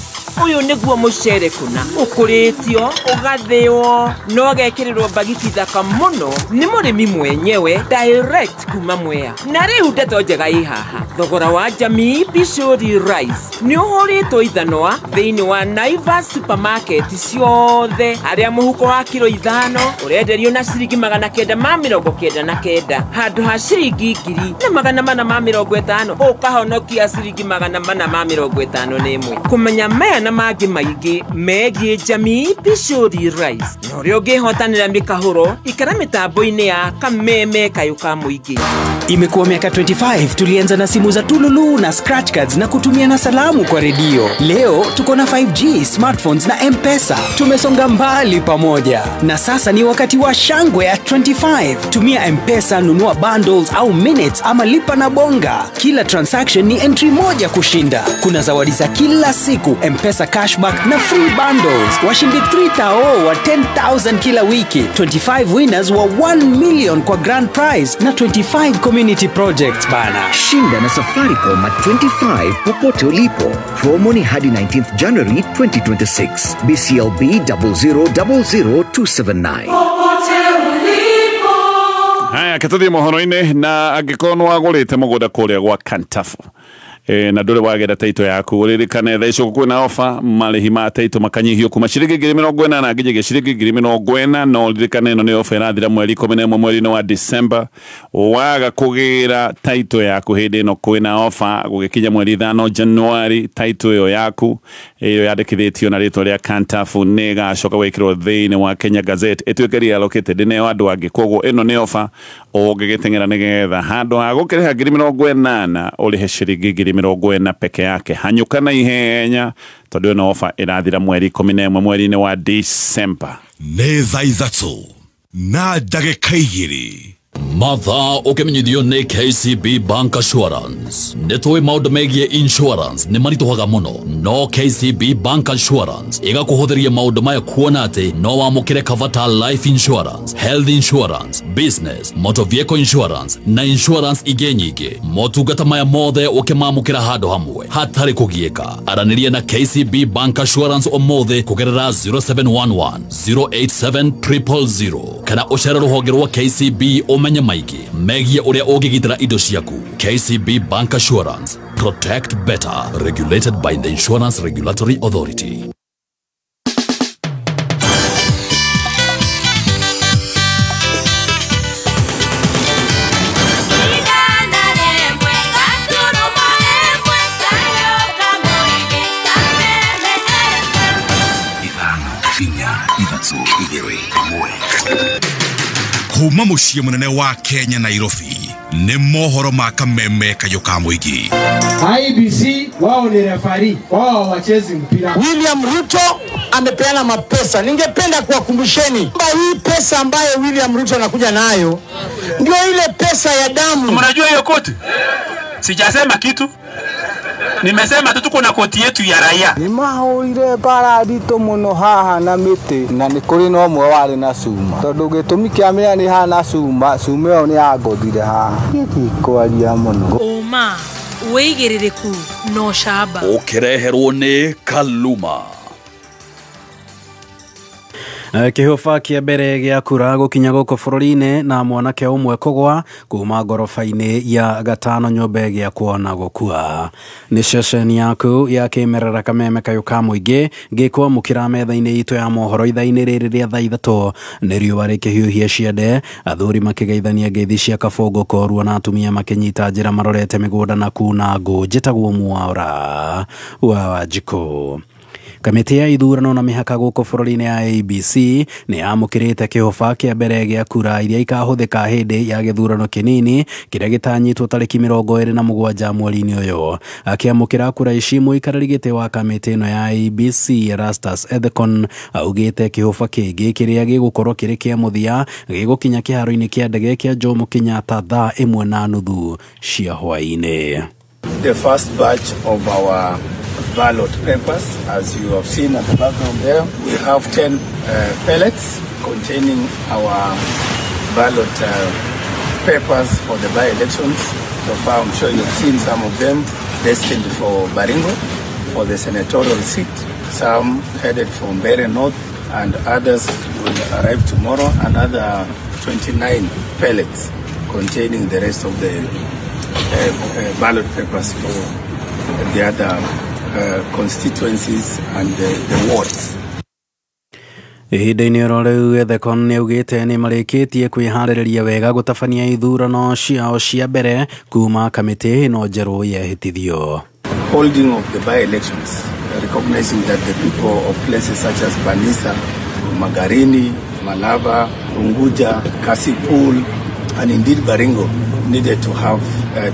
uyu niguo mucere kuna ukuritio ugathio no gekirirwo bagiti thaka muno ni murimi mwenyewe direct kuma Mwea na riu ndeto njega ihaha. Thogora wa Jamii Pishori rice ni uhuritwo ithanwa thiini wa Naivas supermarket ciothe aria muhuko wa kilo 5 urenderio na ciringi 999 handu ha ciringi 1,450 ukahonokia ciringi 450 ni imwe. Kumenya maya na mangĩ maingĩ megiĩ Jamii Pishori Rice. Na ũrĩa ũngĩhotanĩra mĩkahũro ikara mĩtambo-inĩ ya Kameme Kayo ka Mũingĩ. Imekuwa miaka 25 tulianza na simu za tululu na scratch cards na kutumia na salamu kwa redio. Leo tuko na 5G, smartphones na M-Pesa. Tumesonga mbali pamoja. Na sasa ni wakati wa shangwe ya 25. Tumia M-Pesa, nunua bundles au minutes ama lipa na bonga. Kila transaction ni entry moja kushinda. Kuna zawadi za kila siku, M-Pesa cashback na free bundles. Washindi 3,000 wa 10,000 kila wiki. 25 winners wa 1 million kwa grand prize na 25 community projects bana. Shinda na Safaricom at 25 popote ulipo. Promo ni hadi 19th January 2026. BCLB 0000279. Haya katuthie mohoro-ini na angĩkorwo nĩwagũrĩte mũgũnda kũrĩa gwa Kantafu na ndũrĩ wagera taito yaku ũririkane thaa icio kwĩna ofa marĩhi ma taito makanyihio kuma ciringi 40,000 na nginya ciringi 40,000 no ũririkane ĩno nĩ ofa ĩrathira mweri 11 mweri-inĩ wa December. Waga kũgĩra taito yaku hĩndĩ ĩno kwĩna ofa gũgĩkinya mweri 5 January taito ĩyo yaku ĩyo yandĩkithĩtio na rĩtwa rĩa Kantafu nĩ ĩgacoka gwĩkĩrwo thĩinĩ wa Kenya Gazette ĩtuĩke reallocated nĩ andũ angĩ. Koguo ĩno nĩ ofa ũngĩgĩteng'era nĩgetha handũ ha gũkĩrĩha 80,000 ũrĩhe ciringi 40,000 peke yake. Hanyũka na ihenya tondũ ĩno ofa ĩrathira mweri 11 mweri-inĩ wa December. Nĩ thaa ithatũ na ndagĩka 2 mathaa ũkĩmenyithio nĩ KCB Bank Assurance. Nĩtũĩ maũndũ megiĩ insurance nĩ maritũhaga mũno, no KCB Bank Assurance ĩgakũhũthĩria maũndũ maya kuona atĩ no wamũkĩre cover ta life insurance, health insurance, business, motor vehicle insurance na insurance ingĩ nyingĩ. Motungata maya mothe ũkĩmamũkĩra handũ hamwe hatarĩ kũgiĩka. Aranĩria na KCB Bank Assurance ũmũthĩ kũgerera 0711 087 000 kana ũcere rũhonge rwa KCB ũmenye maingĩ megiĩ ũrĩa ũngĩgitĩra indo ciaku. KCB Bank Assurance, protect better, regulated by the Insurance Regulatory Authority. Kuma mũciĩ mũnene wa Kenya Nairobi nĩ mohoro ma Kameme Kayo ka Mũingĩ. IBC wao ni refari, wao wachezi mpira. William Ruto amepeana mapesa. Ningependa kuwakumbusheni kwamba hii pesa ambayo William Ruto anakuja nayo ndio ile pesa ya damu. Mnajua hiyo koti? Sijasema kitu. Nimesema tu tuko na koti yetu ya raia. Ni mahũrire paradito muno haha na mĩtĩ na nĩ kũrĩ na ũmwe warĩ na cuma. Tondũ gĩtũmi kĩa mĩanya nĩ haha na cuma, cuma ĩyo nĩ yangothire haha. Gĩtikwaria mũno. Uma, wĩigĩrĩrĩku no camba. Ũkĩreherwo nĩ Kaluma. Kĩhũba kĩa mbere gĩa kura gũkinya gũkũ bũrũri-inĩ na mwanake ũmwe kũgwa kuma ngoroba-inĩ ya gatano nyũmba gĩa kuona gũkua. Nĩ ceceni yaku ya kĩmerera Kameme Kayo ka Mũingĩ ngĩkwamũkĩra metha-inĩ itũ ya mohoro ithaa-inĩ rĩrĩ rĩa thaa ithatũ. Nĩ riũa rĩkĩhiũhia ciande, athuri makĩgeithania ngeithi cia kabũngũ korua na atumia makĩnyita njĩra marorete mĩgũnda na kuna ngũ. Njĩtagwo Mwaũra wa Wanjikũ. Kamĩtĩ ya ithurano na mĩhaka gũkũ bũrũri-inĩ ya ABC nĩ yamũkĩrĩte kĩhũba kĩa mbere gĩa kura iria ikahũthĩka hĩndĩ ya gĩthurano kĩnini kĩrĩa gĩtanyitwo tarĩki 27 mweri-inĩ ũyũ. Akĩamũkĩra kura ici mũikarĩri gĩtĩ wa kamĩtĩ ĩno ya ABC Erastus Ethekon augĩte kĩhũba kĩngĩ kĩrĩa gĩgũkorwo kĩrĩ kĩa mũthia gĩgũkinya kĩharo-inĩ kĩa ndege kĩa Jomo Kenyatta thaa 1:30 cia hwaĩ-inĩ. The first batch of our ballot papers, as you have seen at the background there, we have 10 pellets containing our ballot papers for the by-elections. So far, I'm sure you've seen some of them destined for Baringo, for the senatorial seat, some headed for Mbeere North, and others will arrive tomorrow, another 29 pellets containing the rest of the ballot papers for the other constituencies and the wards. Ihinda-inĩ oro rĩu Ethekon nĩaugĩte nĩ marĩkĩtie kwĩharĩrĩria wega gũtabania ithurano ciao cia mbere kuma kamĩtĩ ĩno njerũ yehĩtithio. Holding of the by-elections recognizing that the people of places such as Banisa, Magarini, Malava, Unguja, Kasipul, and indeed Baringo needed to have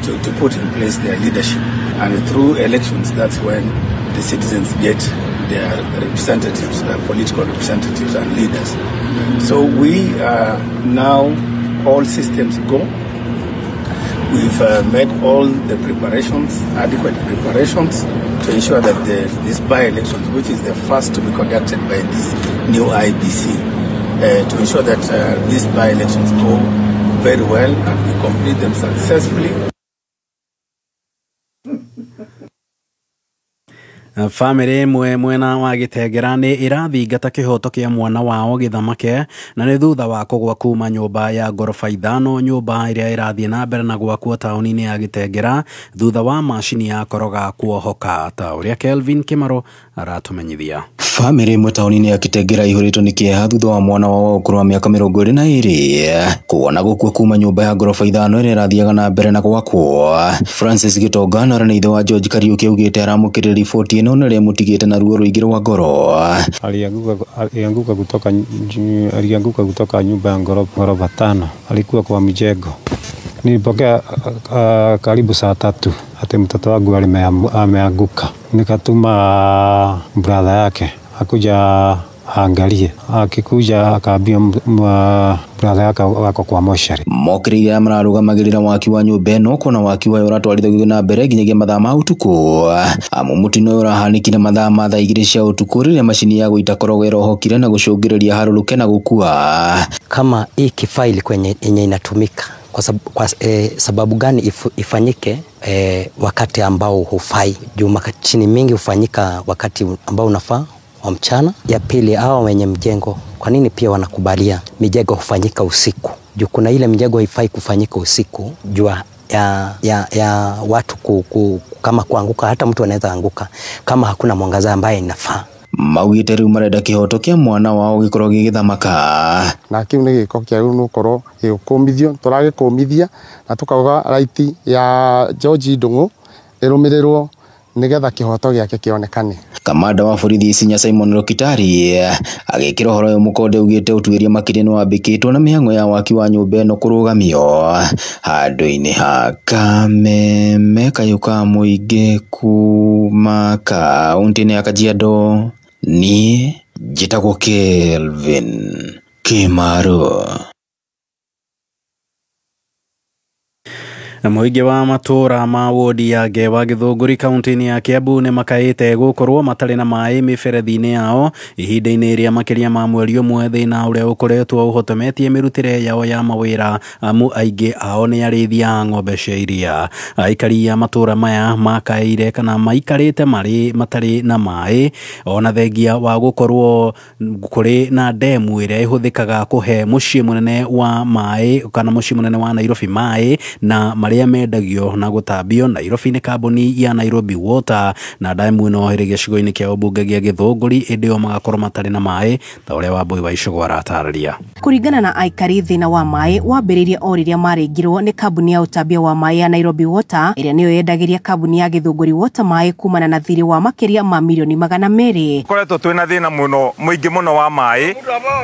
to put in place their leadership. And through elections, that's when the citizens get their representatives, their political representatives and leaders. So we now, all systems go. We've made all the preparations, adequate preparations, to ensure that these by-elections, which is the first to be conducted by this new IBC, to ensure that these by-elections go very well and we complete them successfully. Family mwena wa Gitengera ni irathingata kihoto kia mwana wao Githamake na ni thutha wa kugwa kuma nyumba ya gorofa 5 nyumba iria irathie na mbere na gwakwo tauni-ini ya Gitengera thutha wa mashini ya koroga kuohoka ta uria Kelvin Kimaro aratumenyithia. Family mwe tauni-ini ya Gitengera ihuritwo ni kieha thutha wa mwana wao ukuru wa miaka 22 kuona gukua kuma nyumba ya gorofa 5 iria irathiaga na mbere na gwakwo. Francis Gitonga na ithe wa George Kariuki augite aramukirira riboti ino nare mutigite na ruo ruingiro wa ngoro. Alianguka kutoka nyumba ya ghorofa 5. Alikuwa kwa mijengo. Nilipokea karibu saa 3 ati mtoto wangu ameanguka. Nikatuma brother yake akuja angalie. Akikuja akaambia brother yake wako kwa moshari. Mokiri ya mararugamagira waki wa nyumba ino kona waki wa uratwarithagio na mbere nginyagia mathaa ma utuku. Mutino urahanikire mathaa ma thaa 2 cia utuku riria mashini ya guita korogo irohokire na gucungiriria haruruke na gukua. Kama hii kifaili kwenye yenye inatumika kwa sababu gani ifanyike wakati ambao hufai? Juu makachini mingi hufanyika wakati ambao unafaa wa mchana. Ya pili, hao wenye mjengo kwa nini pia wanakubalia mijengo hufanyika usiku? Juu kuna ile mjengo haifai kufanyika usiku juu ya watu kama kuanguka, hata mtu anaweza anguka kama hakuna mwangaza ambaye inafaa. Maugite riu marenda kihoto kia mwana wao gikorwo gigithamaka na kiu ni giko kia riu nukorwo gikumithio turage kumithia na tukauga right ya George Ndungu irumirirwo nigetha kihoto giake kionekane. Kamanda wa borithi Isinya Simon Rokitari agikira horo yo mukonde ugite utuiria makiri no wambikitwo na mihango ya waki wa nyumba ino kurugamio handu-ini ha Kameme Kayuka Muingi kuma kaunti-ini ya Kajiado. Ni njitagwo Kelvin Kimaro. Muingi wa matura ma wodi ya Gewa Githunguri kaunti-ini ya Kiambu ni makaite gukorwo matari na mai miberethi-ini yao ihinda-ini iria makiria ma mweri umwe thina uria ukoretwo uhotometie mirutire yao ya mawira amu aingi ao ni arithia ng'ombe cia iria. Aikari ya matura maya makaire kana maikarite mari matari na mai ona thengia wa gukorwo kuri na demu iria ihuthikaga kuhe mucii munene wa mai kana mucii munene wa Nairobi mai na maria mendagio na gutambio Nairobi ni kambuni ya Nairobi Water na demu ino iri gicigo-ini kia ubunge gia Githunguri indio magakorwo matari na mai ta uria Wambui wa Icũgũ aratararia. Kuringana na aikari thina wa mai wambiririe o riria maringirwo ni kambuni ya utambio wa mai ya Nairobi Water iria niyo yendagiria kambuni ya Githunguri Water mai kumana na thiri wa makiria ma milioni 200. Koretwo twina thina muno muingi muno wa mai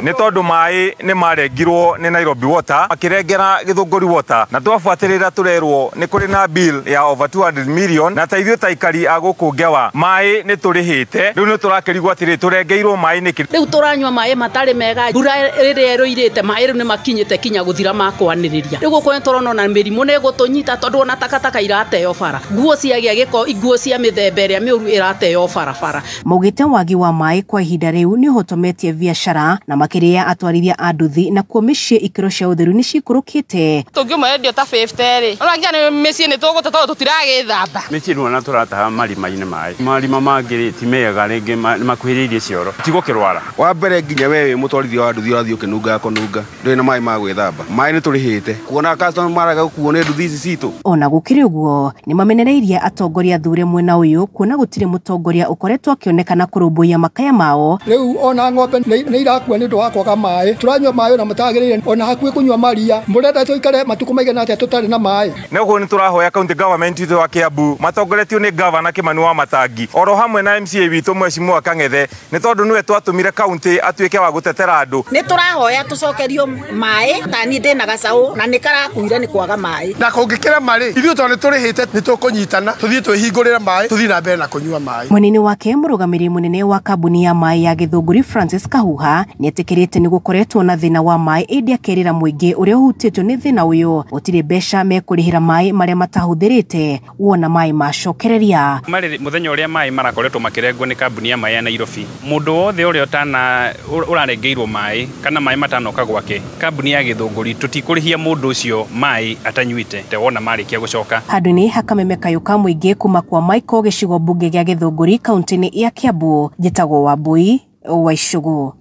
ni tondu mai ni marengirwo ni Nairobi Water makirengera Githunguri Water na twafuatirira turerwo ni kuri na bill ya over 200 million na taithio taikari aguku Gewa mai ni turihite riu ni turakirigwo atiri turengeirwo mai niki riu turanywa mai matari mega mbura riria iroirite mai riu ni makinyite kinya guthira makwaniriria riu guko turona na mirimu ni gutunyita tondu ona takataka irateo bara nguo ciagia giko iguo cia mithemba iria miuru irateo bara. Maugite wagi wa mai kwa ihinda riu ni uhotometie biashara na makiria atwarithia a nduthi na kuomishie ikiro cia utheru ni cikurukite. Tungiumendio ta 50 ri orangia meci ni tugutata tutiragithamba meci no na turataha marima-ini mai marima mangiri ti mega ringi makuhiririe cioro tigukirwara wa mbere nginya wewe mutwarithia wa nduthi urathio kinunga konunga nduri na mai ma gwithamba mai ni turihite kuona customer maraga gukuo ni nduthi ici citu ona gukiri uguo ni mamenereirie atongoria thure mwena uyu kuona gutire mutongoria ukoretwo akionekana kurumbuia makaya mao. Riu ona ng'ombe ni irakua ni ndu wa kwaga mai turanywa mai na mutagirire ona hakui kunywa maria murenda tuikare matuku maigana atia tutari na mai Nego ni turahoya county government itu wa Kiambu matongoretio ni governor Kimani Wamatangi oro hamwe na MCA witu Mheshimiwa Kang'ethe ni tondu niwe twatumire county atuike wa gutetera andu. Ni turahoya tucokerio mai tani ndina gacau na nikarakuire ni kwaga mai na kungikira mari ithu tondu turihite ni tukunyitana tuthie twihingurira mai tuthie na mbere na kunyua mai. Munini wake murugamiri munene wa kambuni ya mai ya Githunguri Francis Kahuha ni etikirite ni gukoretwo na thina wa mai indi akerira muingi uria uhutitwo ni thina uyu utire besha mekurihira mai maria matahuthirite wona mai macokereria mari muthenya uria mai marakoretwo makirengwo ni kambuni ya mai ya Nairobi mundu wothe uria utana urarengeirwo mai kana mai matanoka gwake kambuni ya Githunguri tutikurihia mundu ucio mai atanyuite te wona marikia gucoka handuni Hakameme Kayuka muingi kuma kwa Michael gicigo bunge gya Githunguri kaunti-ini ya Kiambu gitagwo Wambui wa Icugu.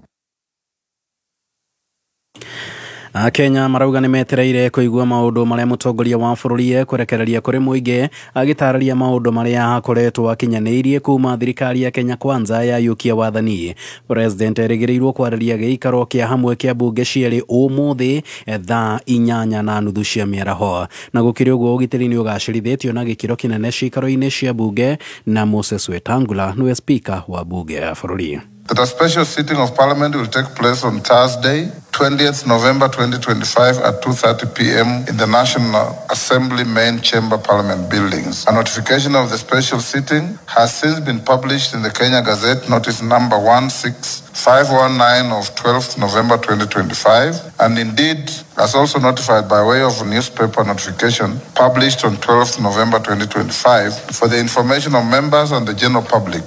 Kenya marauga ni metereire kuigua maundu maria mutongoria wa bururi kurekereria kuri muingi agitararia maundu maria hakoretwo akinyaniirie kuma thirikari ya Kenya Kwanza ya yukia wathani. President erigirirwo kwariria giikaro kia hamwe kia bunge cieri umuthi thaa 8:30 cia miaraho na gukiri uguo ugitiri ni ugacirithitio na gikiro kinene cikaro-ini cia bunge na Moses Wetangula niwe speaker wa bunge ya bururi. That a special sitting of Parliament will take place on Thursday, 20th November 2025 at 2:30 p.m. in the National Assembly Main Chamber Parliament buildings. A notification of the special sitting has since been published in the Kenya Gazette, notice number 16519 of 12th November 2025, and indeed as also notified by way of a newspaper notification published on 12th November 2025 for the information of members and the general public.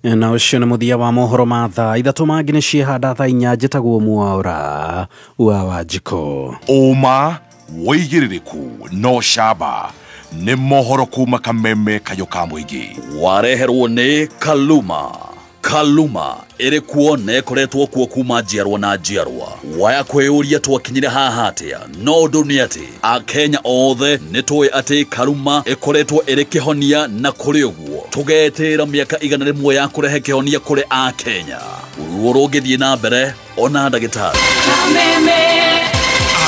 Na ucio ni muthia wa mohoro ma thaa ithatu mangi ni ciehanda thaa 4 njitagwo Mwaura wa Wanjiko. Uma woigiririku no shaba ni mohoro kuma Kameme Kayuka muingi wareherwo ni Kaluma iri kuo na ikoretwo kuo kuma njiarwa na njiarwa waya kweyuria twakinyire haha atia no nduni ati Akenya othe nitwe ati Kaluma ikoretwo iri kihonia na kuri uguo tugetera miaka 100 ya kurehe kihonia kuri Akenya ruo rugithie na mbere ona ndagitari Kameme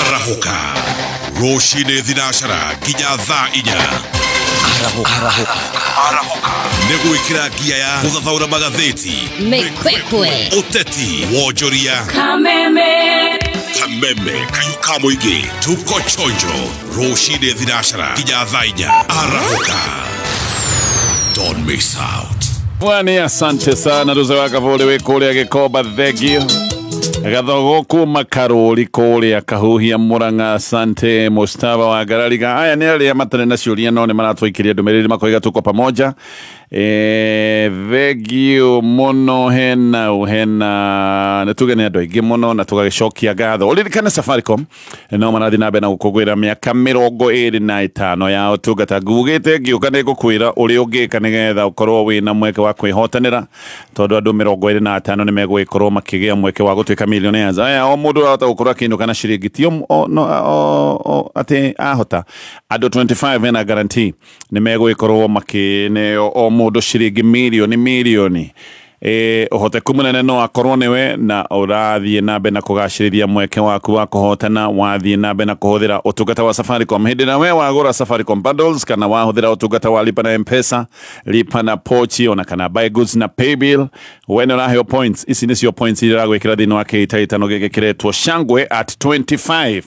arahuka roshine thirashara kinya thaa 4 arahuka negwikira gia ya guthathaura magatheti mekwekwe uteti wonjoria Kameme Kayuka muingi tuko chonjo roshine thirashara kinya thaa 4 arahuka. Don't miss out. Bwana asante sana nduze wakavole we kule Gikoba thegio gathogo kuma Karoli kule Kahuhia Murang'a asante Mustava wa Garariga aya ni ale matane na ciuria no ne maratwikiria ndumereri makoiga tuko pamoja thegio mono hena netugene andu aingi muno na tugagicokia gatho uririkane Safaricom no marathi nabe na gukugwira miaka 25 ya utungata ngugite ngiuka ni gukwira uri ungika nigetha ukorwo wina mweke wa kwihotanira tondu andu 25 ni megwikorwo makigia mweke wa gutwika millionaires aya o mundu ahota gukorwo akinuka na ciringi tio ati ahota andu 25 ena guarantee ni megwikorwo makine o mundu ciringi milioni uhote kumunene no akorwo niwe na urathie nabe na kugacirithia mweke waku wa kuhotana wathie nabe na kuhuthira utungata wa Safaricom hindi na we wagura Safaricom bundles kana wahuthira utungata wa lipa na M-Pesa lipa na pochi ona kana buy goods na pay bill when you have points isi nicio points ira gwikira thini wa K5 gigikiretwo Shangwe at 25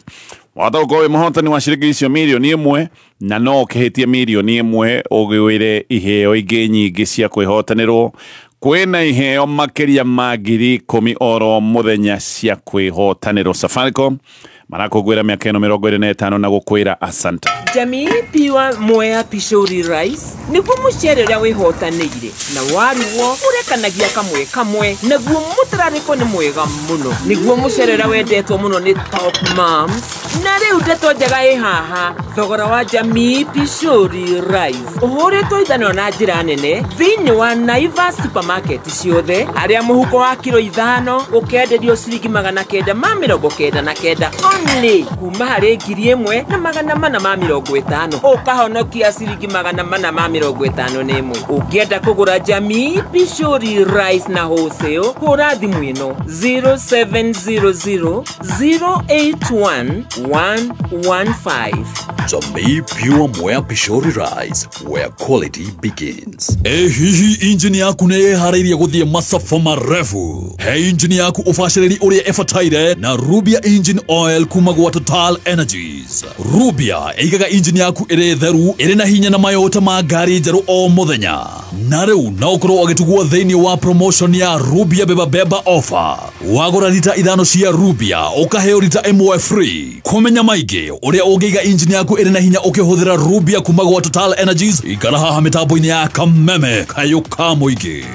watagowe muhotani wa ciringi icio milioni 1 na no kihitie milioni 1 ugiwire iheo ingi nyingi cia kwihotanirwo kwena iheo makiria magiri 10 oro muthenya cia kwihotanirwo Safaricom marakugwira miaka 25 na gukwira asante Jamii piwa Mwea Pishori Rice niguo mucere uria wihotanire na waruo urekanagia kamwe naguo mutarariko ni mwega muno niguo mucere uria wendetwo muno ni Top Moms na riu ndeto njega i haha thogora wa Jamii Pishori Rice uhuritwo ithano na njira nene thiini wa Naivas supermarket ciothe aria muhuko wa kilo 5 ukenderio ciringi 999 only kuma hari 1,450 ukahonokia ciringi 450 n'imwe ukienda kugura Jamii Pishori Rice na wholesale hura thimu ino 0700 081 115. Jamii Pure Mwea Pishori Rice, where quality begins. Hihi engine yaku ne harairia guthie masafa marefu. Engine yaku ufashiriri uria efataire na Rubia engine oil kuma gwa Total Energies. Rubia eigaga engine yaku ire theru ire na hinya na mayota ma ngari njeru o muthenya. Na riu no korwo agitugwo thiini wa promotion ya Rubia beba offer. Wagura lita ithano cia Rubia ukaheo lita ĩmwe free. Kumenya maige uria ungiiga engine yaku ire na hinya ukihuthira Rubia kuma gwa Total Energies ikara haha mitambo-ini ya Kameme Kayuka Muigi.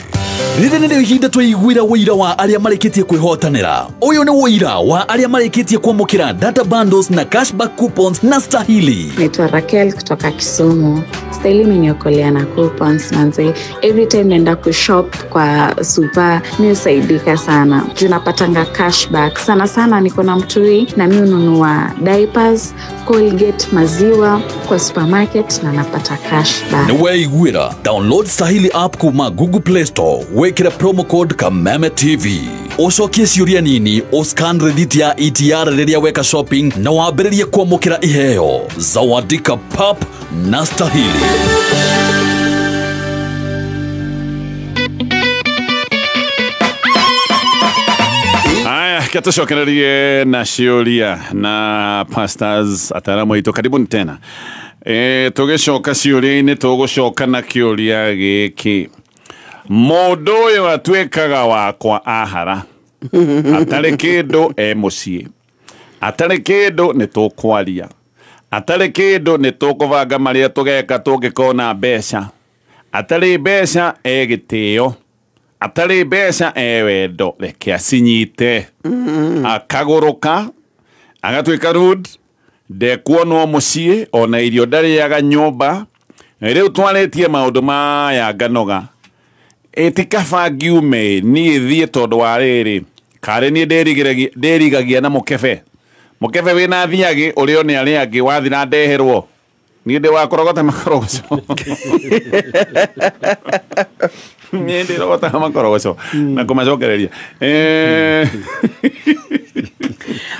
Rĩrĩ nĩ ihinda tũiguira wĩira wa arĩa marĩkĩtie kwĩhotanĩra. Ũyũ nĩ wĩira wa arĩa marĩkĩtie kwamũkĩra data bundles na cashback coupons na stahili. Naitwa Raquel kutoka Kisumu. Stahili imeniokolea na coupons manze. Every time naenda kushop kwa super mimi usaidika sana. Juu napatanga cashback. Sana niko na mtui na mimi ununua diapers, Colgate, maziwa kwa supermarket na napata cashback. Nĩ weiguĩra. Download stahili app kuma Google Play Store. Wekera promo code Kameme TV. Ucokie ciuria nini, scan receipt ya ETR rĩrĩa weka shopping na wambĩrĩrie kwamũkĩra iheo. Zawadika pap na stahili. Aya, tucokererie na ciuria na pastors ataramu itu. Karibuni tena. Tugicoka ciuria-inĩ tugucoka na kiuria gĩkĩ. Mũndũ ũyũ atuĩkaga wakwa ahara atarĩ kĩndũ mũciĩ, atarĩ kĩndũ nĩ tũkwaria, atarĩ kĩndũ nĩ tũkũbanga marĩa tũgeka tũngĩkona mbeca, atarĩ mbeca gĩtĩo, atarĩ mbeca wendo, reke acinyite. Akagũrũka agatuĩka rude, ndekuonwo mũciĩ ona irio ndarĩaga nyũmba. Rĩu twarĩtie maũndũ maya nganoga etikaba ngiume niĩ thiĩ tondũ wa rĩrĩ karĩ niĩ ndĩrigagia na mũkebe wĩna thiagĩ ũrĩo nĩ arĩa angĩ wathira ndeherwo niĩ ndĩ wakorogota makorogoco niĩ ndĩrogotaga makorogoco na kũmacokereria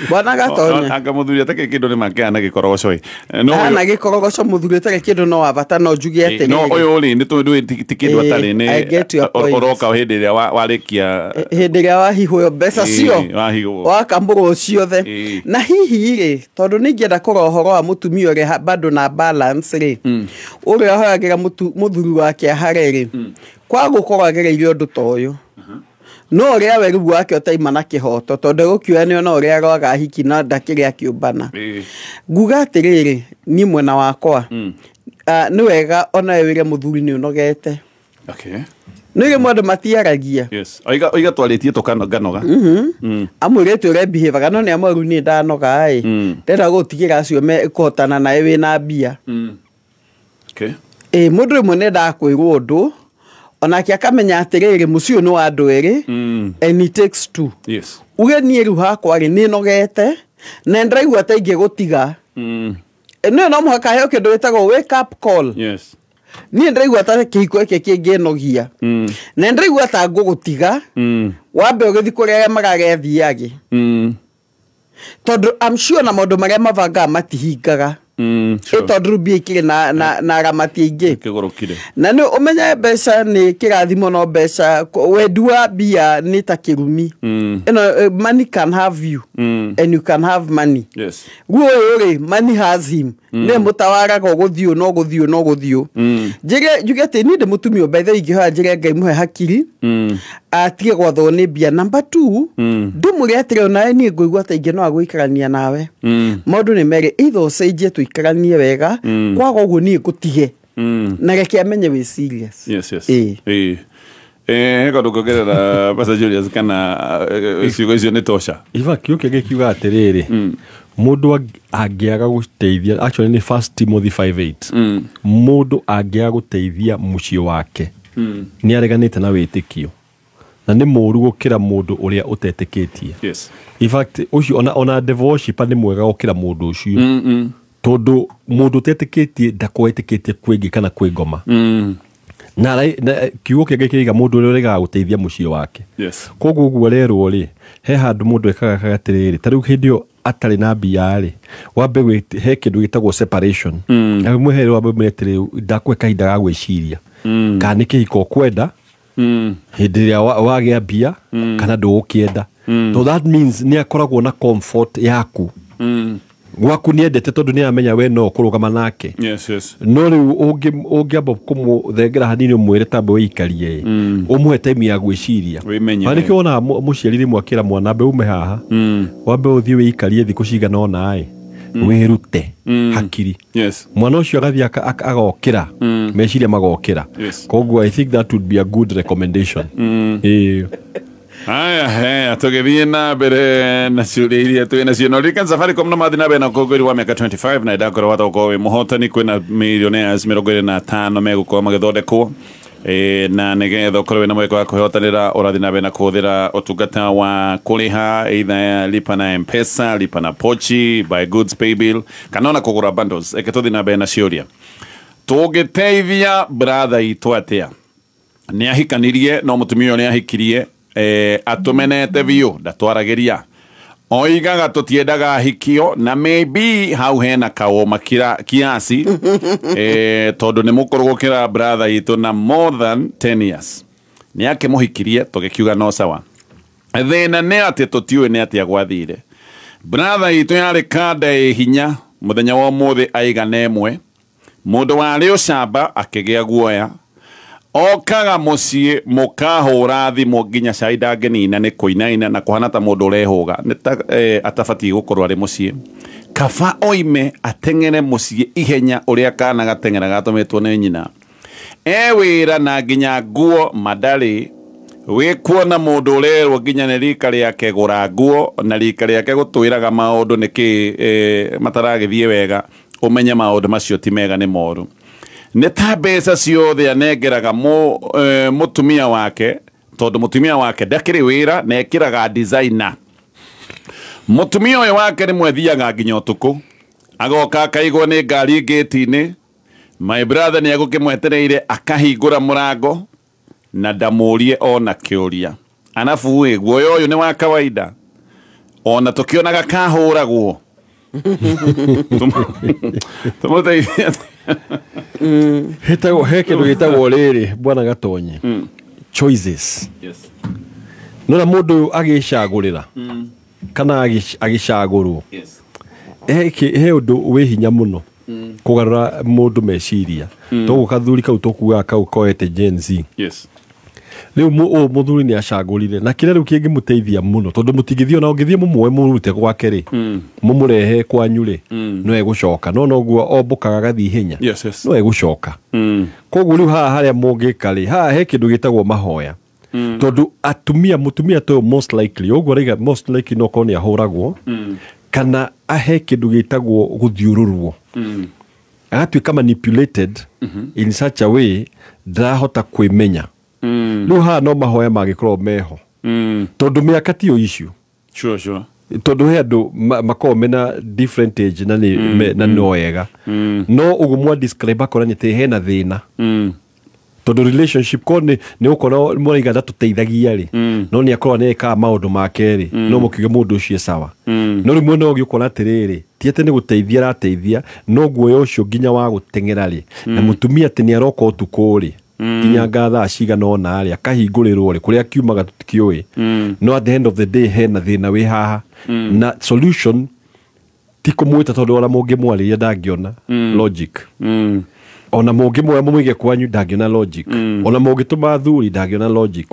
Bwana Gatone anga muthuri atake kĩndũ nĩ makea na gĩkorogoco na gĩkorogoco muthuri atake kĩndũ no wabata no njugi atĩ no ũyũ rĩ nĩ tondũ ti kĩndũ atarĩ nĩ ũroka hĩndĩ ĩrĩa warĩkia hĩndĩ ĩrĩa wahihũyo mbeca cio wakambũrwo ciothe na hihi rĩ tondũ nĩ ingĩenda kũrora ũhoro wa mũtumia ũrĩa bado na balance rĩ ũrĩa ahoyagĩra mũthuri wake ahare rĩ kwa gũkorwo agereire ũndũ ta ũyũ no ũrĩa we rĩu wake ũtaima na kĩhoto tondũ gũkiuga nĩ ona ũrĩa aroaga hiki na ndakĩrĩ akĩũmbana. Nguga atĩrĩrĩ niĩ mwena wakwa nĩ wega ona we wĩre mũthuri nĩ ũnogete. Nĩ rĩmwe andũ matiaragia. Oiga twarĩtie tũkanoga. Amwĩrĩte ũrĩa behavior no nĩ amwe rĩu niĩ ndanoga ndenda gũtigĩra acio kũhotana nawe wĩna mbia. Mũndũ rĩmwe nĩendaga kwĩrwo ũndũ onake akamenya atĩrĩrĩ mũciĩ nĩ wa andũ erĩ and it takes two. Uge niĩ rĩu hakwa rĩ nĩ nogete na ndĩraigua ta ingĩgũtiga. No mũhaka heo kĩndũ gĩtagwo wake up call. Niĩ ndĩraigua ta kĩhiko gĩkĩ kĩngĩnogia na ndĩraigua ta ngũgũtiga wambe ũgĩthiĩ kũrĩa arĩa magagethiage tondũ I'm sure na maũndũ marĩa mabangaga matihingaga. Tondũ Rubia ikĩrĩ na aramati aingĩ na nĩ ũmenye mbeca nĩ kĩrathimo no mbeca wendi wa mbia nĩ ta kĩrumi. Money can have you and you can have money. Guo ũyũ money has him nĩ mũtawaraga ũgũthiũ no gũthiũ njuge atĩ niĩ ndĩ mũtumia by the way ingĩhoya njĩre Ngai mũhe hakiri atige gwathwo nĩ mbia. Number 2 ndĩmũrĩ atĩrĩ onawe niĩ ngũigua ta ingĩnoga gũikarania nawe maũndũ nĩ merĩ either ũcenjie tũikaranie wega kwaga ũguo niĩ ngũtige na reke amenye wĩ serious. Heko ndũkũgerera Pastor Julius kana ciugo icio nĩ tosha. Iva kĩũkĩa gĩkiuga atĩrĩrĩ mũndũ angĩaga gũteithia actually nĩ 1 Timothy 5:8 mũndũ angĩaga gũteithia mũciĩ wake nĩ areganĩte na wĩtĩkio na nĩ mũru gũkĩra mũndũ ũrĩa ũtetĩkĩtie. In fact ũcio ona devil worshipper nĩ mwega gũkĩra mũndũ ũcio tondũ mũndũ ũtetĩkĩtie ndakwetĩkĩtie kwĩngĩ kana kwĩngoma na kiugo kĩngĩ kĩiga mũndũ ũrĩa ũregaga gũteithia mũciĩ wake. Koguo ũguo rerwo rĩ he handũ mũndũ ekaga atĩrĩrĩ ta rĩu hĩndĩ ĩyo atari na biare wambe he kindu gitagwo separation mwehere wambe metire ndakwe kahinda ga gwiciria kana nĩ kĩhiko kwenda hĩndĩ ĩrĩa wagĩa mbia kana ndũgũkĩenda so that means nĩ akoragwo na comfort yaku gwaku nĩ endete tondũ nĩ amenya we no kũrũgama nake no rĩu ũngĩamba kũmũthengera hanini ũmwĩre tambe wĩikarie ũmũhe time ya gwĩciria nĩkĩo wonaga mũciari rĩmwe akĩra mwana mbe ume haha wambe ũthiĩ wĩikarie thikũ cigana ũna wĩrute hakiri mwana ũcio agathiĩ agokĩra meciria magokĩra koguo I think that would be a good recommendation. Aya tugithie na mbere na ciuria iria twina cio no rikan Safaricom na mathina mbere na kugwiri wa miaka 25 na idakora watoko we muhotani kwina millionaires 25 megukoma magithondekwo na nigetha ukorwe na mweke wa kuhotanira urathi na mbere na kuhuthira utungata wa kuriha either lipa na M-Pesa, lipa na pochi, buy goods, pay bill kana na kugura bundles eketothi na mbere na ciuria tugiteithia brother itu atia ni ahikanirie no mutumio ni ahikirie atumenete biu ndatwarageria oigaga tutiendaga ahikio na maybe hau hena kaoma kiasi tondu ni mukorogokera brother itu na more than 10 years ni yake muhikirie tugikiuga no sawa thina ni ati tutiwe ni ati agwathire brother itu yari kada hinya muthenya wa muthi aigana emwe mundu wari ucamba akigia guoya okaga mucie mukahura thimu nginya caida ngenina ni kuinaina na kuhana ta mundu urehuga atafati gukorwo ari mucie kaba oime atengere mucie ihenya uria kana gatengera gatumetwo ni nyina wira na nginya nguo madari we kuona mundu urerwo nginya ni rika riake gura nguo na rika riake gutwiraga maundu niki mataragithie wega umenye maundu macio ti mega ni moru ne tabesa ciothe anengeraga mutumia wake tondu mutumia wake ndakiri wira na ekiraga designer mutumia uyu wake ni mwethiaga nginya utuku agoka akaigwo ni ngari gate-ini my brother ni agukimwetereire akahingura murango na ndamurie ona kiuria anafu we guoyo uyu ni wa kawaida ona tukionaga kahuragwo tumuteithia he kindu gitagwo riri bwana Gatonye choices nona mundu agicagurira kana agicagurwo he undu wi hinya muno kugarura mundu meciria toguo kathuri kau tukuga kau koete Gen Z riu muthuri ni acagurire na kire riu kingimuteithia muno tondu mutingithio na ungithie mumwe murute gwake ri mumurehe kwanyu ri no egucoka no noguo ombukaga gathi hinya no egucoka koguo riu haha haria mungika ri haha he kindu gitagwo mahoya tondu mutumia to most likely oguo riga most likely no koni ahuragwo kana ahe kindu gitagwo guthiururwo agatuika manipulated in such a way ndahota kwimenya no ha no mahoya magikorwo meho tondu miaka tio issue sure tondu he andu makorwo mena different age na ni na no wega no ugumwa describe akoranyete hena thina tondu relationship ko ni ukorwo muriga ndatuteithagia ri no ni akorwo ni ka maundu make ri no mukiuge mundu ucio sawa no rimwe no giukora atiriri ti ati ni guteithia rateithia no guoyo ucio nginya wa gutengera ri na mutumia ati ni aroka utuku ri nginya ngatha cigana ona ri akahingurirwo ri kuria kiumaga tutikiui no at the end of the day hena thina wi haha na solution ti kumwita tondu ora mungimwariria ndangiona logic ona mungimwe mumwige kwanyu ndangiona logic ona mungituma thuri ndangiona logic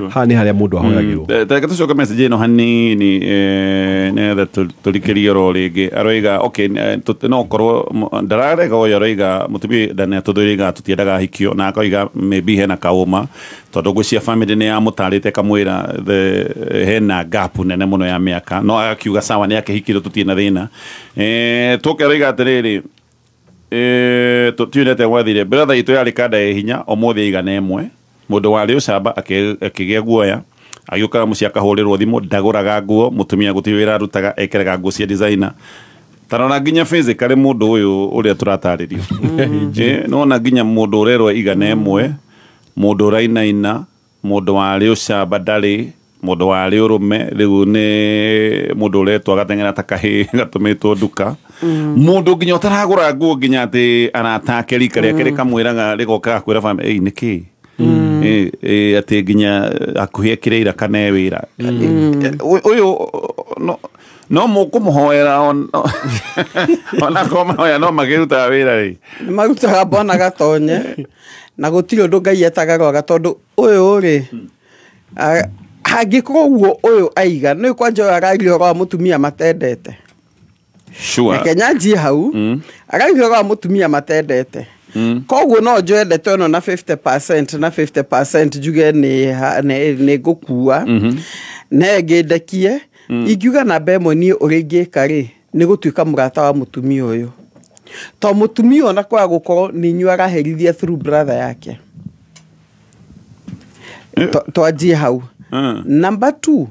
ha ni haria mundu ahoyagirwo teka tucoka message ino hanini netha tulikirie ro ringi aroiga okay no korwo ndararega uyu aroiga mutumia ndane tuthuriga tutiendaga hikio na akoiga maybe hena kauma tondu gwicia family ni amutarite kamwira hena gap nene muno ya miaka no akiuga sawa ni akihikiro tutiena thina tukeroiga atiriri tutinete wathire brother itu yari kada hinya omuthi igana emwe mundu wari ucamba akigia guoya agiuka mucia kahurirwo thimu ndaguraga nguo mutumia gutiwira rutaga ekeraga nguo cia designer tarona nginya physically mundu uyu uria turataririo no na nginya mundu urerwo igana emwe mundu rainaina mundu wari ucamba ndari mundu wari urume riu ni mundu uretwa gatengera takahi gatumitwo nduka mundu nginya utaragura nguo nginya ati anatake rika riake rikamwiraga rigoka kwira family niki ati nginya akuhie kireira kana wira uyu no mukumuhoera ona koma no magiruta wira ri magutaga bona gatonye na gutiri undu Ngai etaga rwaga tondu uyu ri hangikuo uyu aiga ni kwanja aragirio rwa mutumia matendete sure Kenya ji hau aragirio rwa mutumia matendete koguo no njoende tono na 50% na 50% juge ni gukua na ngedekie igiuga na bemo ni urigika ri ni gutuika murata wa mutumia uyu to mutumia ona kwa gukorwo ni nyuara herithia through brother yake to aji hau number 2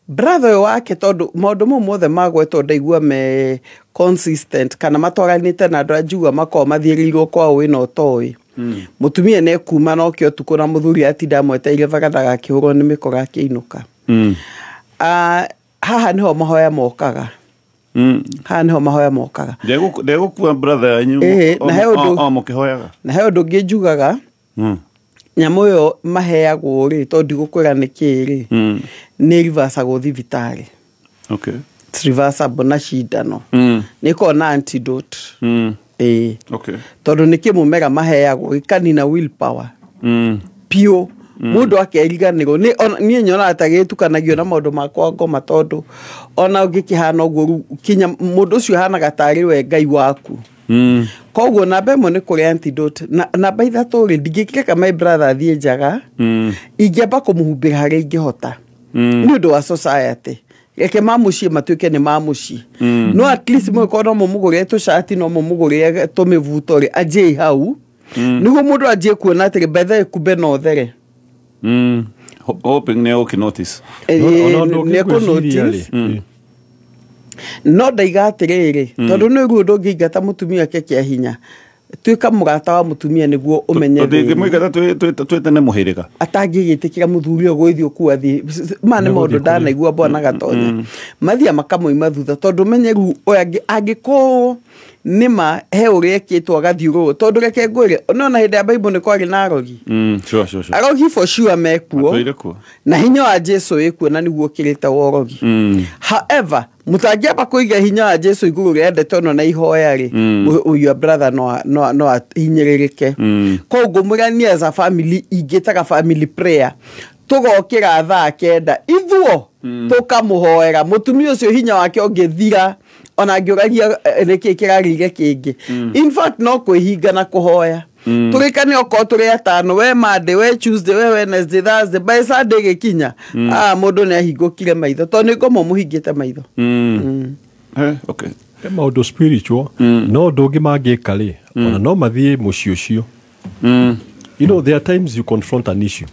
brother wake tondu maundu mothe magwetwo ndaigua me consistent kana matwaranite na andu ajua mako mathirirwo kwa wina utoi mutumia ne kuma no kio tuko na muthuri atinda mweteire vagatha gakihurwo ni mikora akiinuka haha niho mahoya mokaga haha niho mahoya mokaga ndegukua brother yanyu mukihoyaga na he undu ngijugaga nyamu yo maheagwo ri tondu gukwira nikiri ni reversible thibitari okay reversible na shindano niko na antidote okay tondu nikimumera maheagwo ikanina willpower pio mundu akeriganirwo ni nyona atagitukanagio na maundu makwa ngoma tondu ona ngikihana uguo kinya mundu ucio hana gatari we Ngai waku koguo na bemo ni kuri antidote na by that ri ndigikeka my brother athie njaga ingiamba kumuhumbira hari ingihota ni undu wa society yake mamushi matuike ni mamushi no at least mwe kono mumugure tu shati no mumugure to mevutori aje hau nigo mundu aje kuona ati bethe kube no there hoping ne okay notice no ndaiga atiriri tondu ni guo ndungingata mutumia keke hinya tuika murata wa mutumia niguo umenye ndingi mwigata twetene muhiriga atangigitikira muthuri ogwithio kuathi mane maundu ndanaigua bona gatonya mathia makamoima thutha tondu menyeru angiko nima he uria kitwa gathiuro tondu reke ngwire onona hinde ya Bible ni kwari na arogi sure arogi for sure mekuo na hinya wa Jesu ikuo na niguo kirita worogi however mutangiamba kuiga hinya wa Jesu iguru riende tono na ihoya ri your brother no hinyiririke koguo murani as a family igitaga family prayer tugokira thaa kenda ithuo tukamuhoera mutumia ucio hinya wake ongithira ona ngioragia reke kirarige kingi in fact no kwihinga na kuhoya turikane oko turi atano we Monday we Tuesday we Wednesday Thursday by Sunday gikinya mundu ne ahingukire maitho to ni ngomo muhingite maitho okay maundu spiritual no ndungi mangika ri ona no mathie muci ucio you know there are times you confront an issue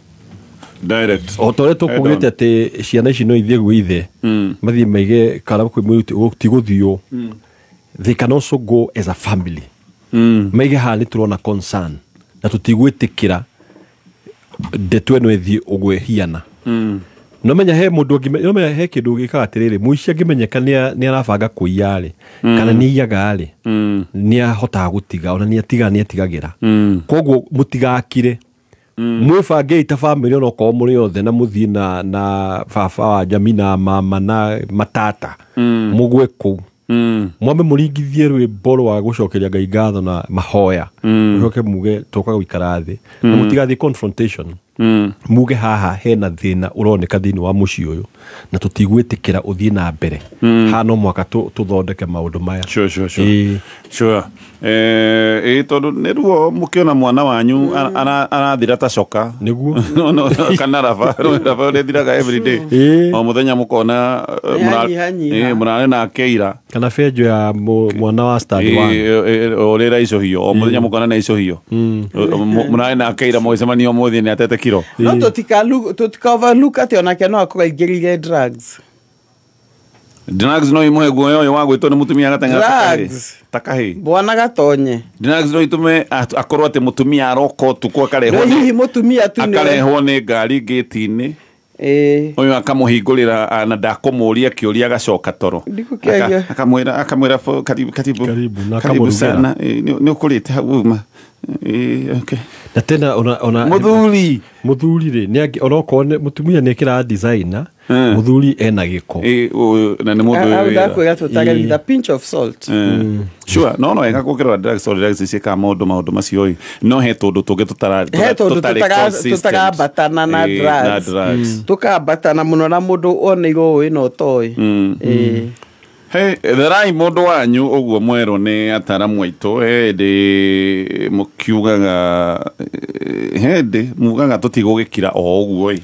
direct otore tukugite ati ciana ici no ithie gwithe mathie maige kala tigũthio they can also go as a family maige hali turona concern na tutigwitikira ndeto eno ithie ugwe hiana no menya he mundu no menya he kindu gikaga atiriri muici angimenyeka ni arabanga kuiyari kana ni iyaga ri ni ahota gutiga ona ni atigagira koguo mutigakire mwibange ita family ono ko muri othe na muthii na baba wa jamii na mama na matata mugwe ku mwambe muringithie rwimbo rwa gucokeria Ngai ngatho na mahoya mucoke muge toka gwikara thi na mutigathi confrontation muge haha hena thina uroneka thini wa muci uyu na tutigwitikira uthie na mbere hano mwaka tuthondeke maundu maya sure tondu niruo mukiona mwana wanyu arathira ta coka niguo kana raba thiraga every day o muthenya mukona murare na keira kana benjo ya mwana wa start 1 orera ico hiyo o muthenya mukona na ico hiyo murare na keira moicemanio muthii ni atete kiro no tutikaoverlook ati onake no akugaingirire drugs no imwe guoyo wa gwitwo ni mutumia gatanga takahi bwana gatonye drugs no itume akorwo ati mutumia aroko tukwa karehwo hihi mutumia tu ni akarehwo ni ngari gate-ini Oyo akamuhingurira na ndakomuria kiuria gacoka toro. Akamwira karibu sana. Ni ukurite hau okay. Na tena ona muthuri ri ni onoko mutumia ni kira designer muthuri ena giko na ni mundu ndakwira tutagera with a pinch of salt. Sure no ega kukira drugs or drugs cia maundu macio no he tundu tungi tutarabatana na drugs tukabatana muno na mundu oneirwo wino toy. Hey, therai mundu wanyu uguo mwero ni ataramu aitu ndi mukiugaga mugaga tutigugikira o uguo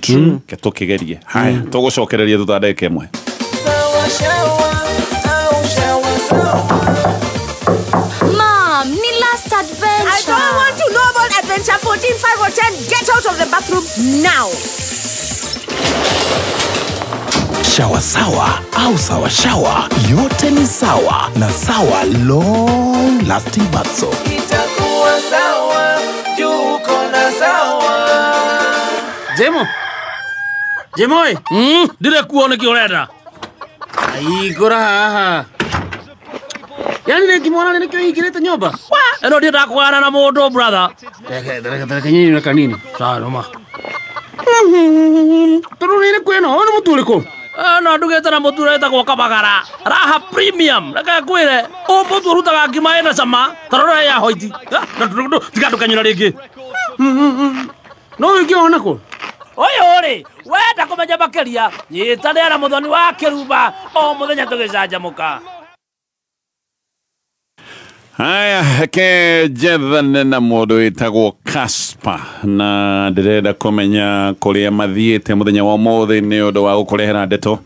ke tukigerie haya tugucokereria tutandeke imwe Mom, ni last adventure. I don't want to know about adventure 14, 5 or 10. Get out of the bathroom now. Shawa sawa au sawa shawa, yote ni sawa na sawa long lasting bath soap. Itakuwa sawa, juko na sawa. Jemoi, dire kuone kioreda. Ai gora haha. Yani ne kimona ne kyo hikireta nyoba. Eno dia takwara na modo brother. Deka nyinyi na kanini. Sawa noma. Turuni ne kweno, ono mutuliko. No ndugete na muture ta gwoka bagara raha premium raka kwire o mutu rutaga ngima ena sama tarora ya hoiti tiga tukanyura ringi no wingi ona ko oyo ri wenda kumenya makeria nyitane na muthoni wa kiruba o muthenya tugicanjamuka. Haya ke jethane na mundu itagwo Casper na ndirenda kumenya kuria mathiete muthenya wa mothe ni undu wa gukurehera ndeto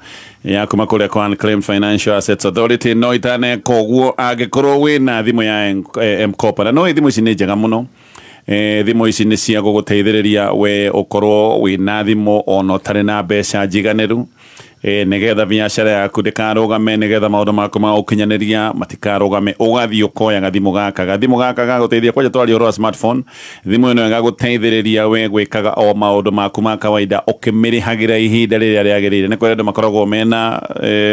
ya kuma kuria kwa Unclaimed Financial Assets Authority no itane koguo agikorwo wina thimu ya M-Kopa na no thimu ici ni njega muno. Thimu ici ni cia guguteithiriria we ukorwo wina thimu ono tari na mbeca njiganiru nigetha biashara yaku ndikarugame nigetha maundu maku ma ukinyaniria matikarugame ugathii ukoya gathimu gaka gaguteithia kwaja twari ro smartphone thimu ino gaguteithiriria we gwikaga o maundu maku ma kawaida ukimirihagira ihinda riria riagirire ni kwenda makoragwo mena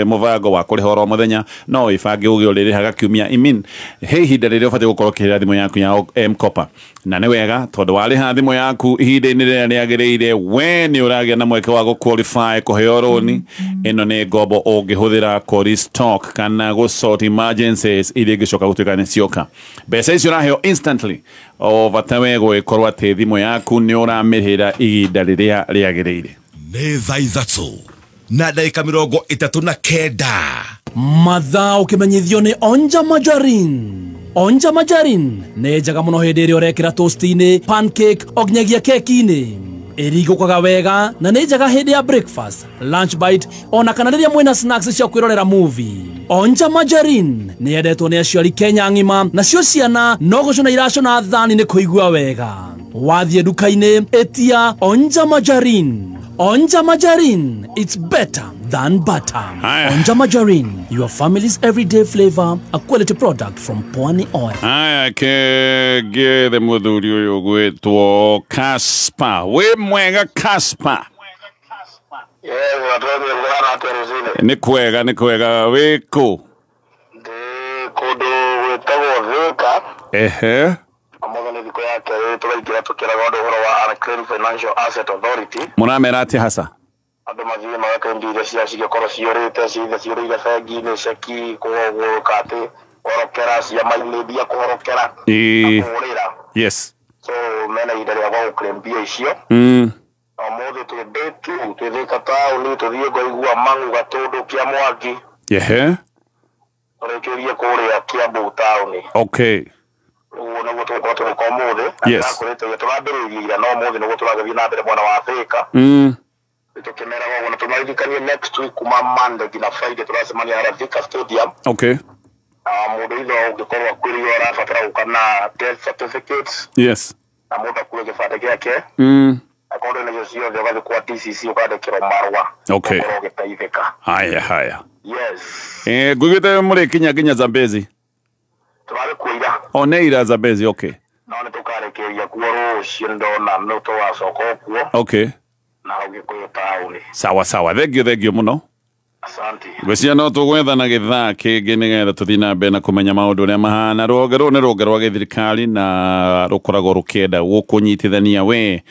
muvango wa kurihora muthenya no ifange ugiririhaga kiumia imin he ihinda riria ubati gukorwo kirira thimu yaku ya M-Kopa na ni wega tondu wariha thimu yaku ihinda-ini riria riagirire we ni uragia na mweke wa guqualify kuheo roni ino ni ngombo ungihuthira kuri stock kana go sort emergencies iria ingicoka gutuika ni cioka mbeca icio uraheo instantly o batawe gwikorwo ati thimu yaku ni uramirihira ihinda riria riagirire nĩ thaa ithatũ na ndagĩka 39 mathaa ũkĩmenyithio nĩ Onja Majarin. Onja Majarin nĩ njega mũno hĩndĩ ĩrĩa ũrekĩra toast-inĩ, pancake o nginyagia keki-inĩ. Ĩrigũkaga wega na nĩ njega hĩndĩ ya breakfast, lunch bite ona kana rĩrĩa mwĩna snacks cia kwĩrorera movie. Onja Majarin nĩ yendetwo nĩ aciari Kenya ng'ima, nacio ciana no gũcũna iracũna thani nĩ kũigua wega. Wathiĩ nduka-inĩ ĩtia Onja Majarin. Onja Majarin, it's better than butter. Onja Majarin, your family's everyday flavor, a quality product from Pwani Oil. Haya ke gethe muthuri uyu gwitwo Casper. We mwega Casper? Ni kwega wiku? Kundu gwitagwo Thika. Ehe. Amoga ni thiko yake turaikira tukiraga undu horo wa Unclaimed Financial Asset Authority. Muramera ati hasa? Andu mathie magakendia iria cia cigikorwo ciurite ciurire bengi-ini ceki kugukati korokera cia maindia kuhorokera kurira. Yes. So mena ihinda ria guclaim mbia icio. Amuthi twi day 2 twithika tauni tuthie ngoigua mangu gatundu kia Mwangi. Yehe. Turekeria kuria Kiambu tauni. Okay. Uona gutu kwa tuko muthi. Yes. Kurite turambiriria no muthi no turagathiĩ na mbere mwana wa Thika. Tukimera wao na tunaikania next week kuma Monday na Friday tunasema ya Thika Stadium. Okay. Mundu ilo ungikorwa kwiri arabatara gukana death certificates. Yes. Na mundu akure gibande giake. Akondo na cio thio gathi kwa DCC ukandikirwo marwa. Okay. Gitaithika. Haya. Yes. Gwigite muri kinya Zambezi. Turare kuira. Oneira Zambezi, okay. No ne tukarekeria kuoro cio ndona no to wacoka kuo. Okay. na Gikuyu town. Sawa sawa, thengio muno. Asante. Gwecia no tugwethana githaa kingi nigetha tuthii na mbere na kumenya maundu uria mahana. Rũhonge rũu nĩ rũhonge rwa gĩthirikari na rũkoragwo rũkĩenda gũkũnyitithania we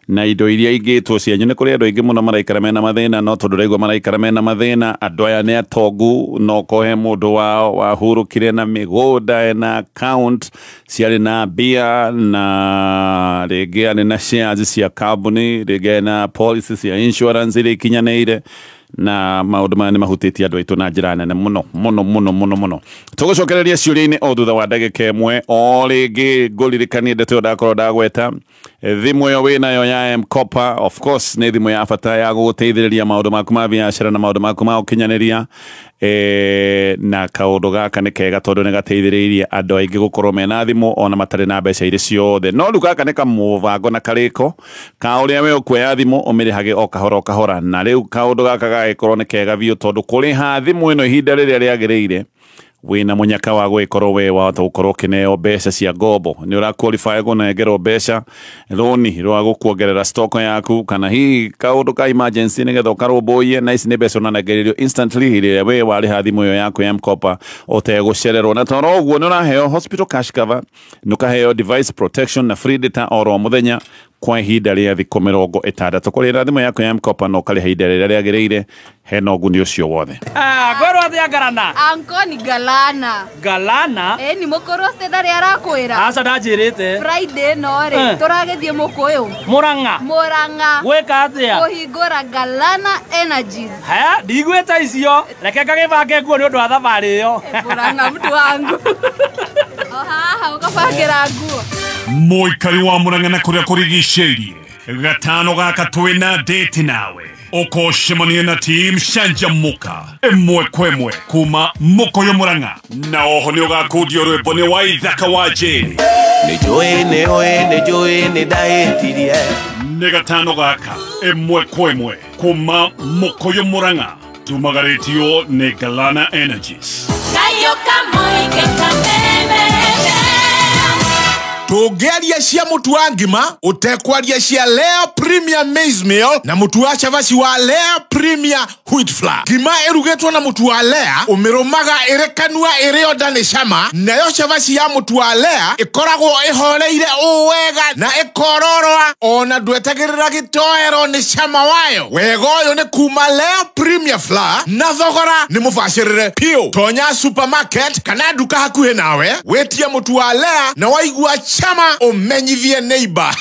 na indo iria ingĩtwo cianyu. Nĩ kũrĩ andũ aingĩ mũno maraikara mena mathĩna, no tondũ raigua maraikara mena mathĩna, andũ aya nĩ atongu, no kohe mũndũ wao wahurũkire na mĩgũnda ena account ciarĩ na mbia na rĩngĩ arĩ na shares cia kambuni, rĩngĩ na policy cia insurance iria ikinyanĩire, na maundu maya nĩ mahutĩtie andũ aitũ na njĩra nene mũno. Tũgũcokereria ciũria-inĩ o thutha wa ndagĩka ĩmwe. O rĩngĩ ngũririkanie ndeto ĩyo ndakorwo ndagweta, thimũ ĩyo wĩnayo ya M-Kopa of course nĩ thimũ ya bata ya gũgũteithĩrĩria maũndũ maku ma biacara na maũndũ maku ma ũkinyanĩria. Na kaũndũ gaka nĩ kega tondũ nĩ gateithĩrĩirie andũ aingĩ gũkorwo mena thimũ ona matarĩ na mbeca irĩ ciothe. No rĩu gaka nĩ kamũbango na karĩko ka ũrĩa we ũkuoya thimũ ũmĩrĩhage o kahora, na rĩu kaũndũ gaka gagĩkorwo nĩ kega biũ tondũ kũrĩha thimũ ĩno ihinda rĩrĩa rĩagĩrĩire wĩna mũnyaka wa gwĩkorwo we wahota gũkorwo ũkĩneo mbeca cia ngombo. Nĩ ũraqualify kũnengerwo mbeca rũni rwa gũkuongerera stock yaku, kana hihi kaũndũ ka emergency nĩgetha ũkarũmbũiye, na ici nĩ mbeca ũnanengererio instantly rĩrĩa we warĩha thimũ ĩyo yaku ya M-Kopa ũtegũcererwo. Na toro ũguo nĩ ũraheo hospital cash cover, nĩ ũkaheo device protection na free data oro mũthenya kwa ihinda rĩa thikũ 60. Kũrĩhĩra thimũ yaku ya M-Kopa na ũkarĩha ihinda rĩrĩa rĩagĩrĩire, hena ũguni ũcio wothe. Ngoro athia Galana. Anko ni Galana. Galana? Ni mũkũrũ steda rĩa arakwĩra. Aca ndanjĩrĩte. Friday no rĩ tũragĩthiĩ Mũkũyũ. Mũrang'a. Gwĩka atĩa? Kũhingũra Galana Energies. Ndigwĩta icio. Reke ngagĩbange nguo nĩ ũndũ wa thabarĩ ĩyo. Mũrang'a mtu wangu. Haha ũkabangira nguo. Mũikari wa Mũrang'a na kũrĩa kũrigicĩirie, gatano gaka twĩna date nawe ũkocemania na team Canjamũka ĩmwe kwa ĩmwe kuma Mũkũyũ Mũrang'a, na oho nĩ ũgakundio rwĩmbo nĩ wa Ithaka wa Njĩrĩ. Nĩ ndahĩtirie. Nĩ gatano gaka ĩmwe kwa ĩmwe kuma Mũkũyũ Mũrang'a, tumagarĩtio nĩ Galana Energies. Tũngĩaria cia mũtu wa ngima, ũtekwaria cia Lea Premier Maize Meal na mũtu wa chavaci wa Lea Premier Wheat Flour. Ngima ĩrugĩtwo na mũtu wa Lea ũmĩrũmaga ĩrĩ kanua ĩrĩ o ndarĩ cama, nayo chavaci ya mũtu wa Lea ĩkoragwo ĩhoreire wega na ĩkororoa ona ndwetagĩrĩra gĩtoero nĩ cama wayo. Wega ũyũ nĩ kuma Lea Premier Flour na thogora nĩ mũbacĩrĩre piũ. Tonya supermarket kana nduka hakuhĩ nawe wĩtie mũtu wa Lea na waigua chama umenyithie neighbor.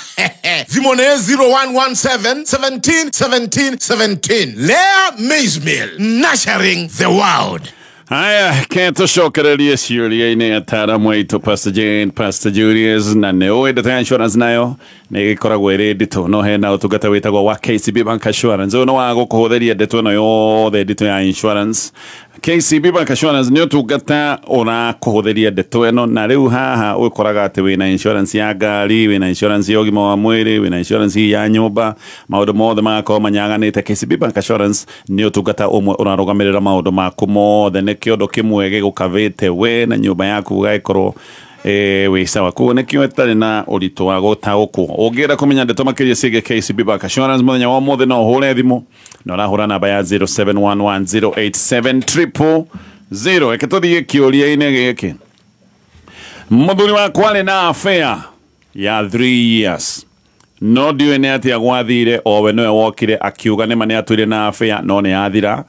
Thimũ nĩ 0117 17 17 17. Lea Maize Meal, nurturing the world. Haya, tũcokererie ciũria-inĩ ataaramu aitũ Pastor Jane, Pastor Julius, na nĩ ũĩ ndeto ya insurance nayo nĩ ĩkoragwo ĩrĩ nditũ, no hena ũtungata wĩtagwo wa KCB Bank Assurance. Ũyũ nĩ wa gũkũhũthĩria ndeto ĩno yothe nditũ ya insurance. KCB Bank Assurance nĩ ũtungata ũrakũhũthĩria ndeto ĩno, na rĩu haha ũkoraga atĩ wĩna insurance ya ngari, wĩna insurance ya ũgima wa mwĩrĩ, wĩna insurance ya nyũmba, maũndũ mothe magakorwo manyaganĩte. KCB Bank Assurance nĩ ũtungata ũmwe ũrarũgamĩrĩra maũndũ maku mothe, nĩ kĩondo kĩmwe gĩgũkavĩte we na nyũmba yaku gũgagĩkorwo wĩ sawa. Koguo nĩkĩo ĩtarĩ na ũritũ wa gũtaũkwo. Ũngĩenda kũmenya ndeto makĩria ciĩgiĩ KCB Bank Assurance mũthenya wa ũmũthĩ no ũhũre thimũ na ũrahũra namba ya 0711087000. Reke tũthiĩ kĩũria-inĩ gĩkĩ. Mũthuri wakwa arĩ na affair ya 3 years, no ndiũĩ nĩ atĩa gwathire. O we nĩwe wokire akiuga nĩma nĩ atwĩre na affair no nĩ yathira.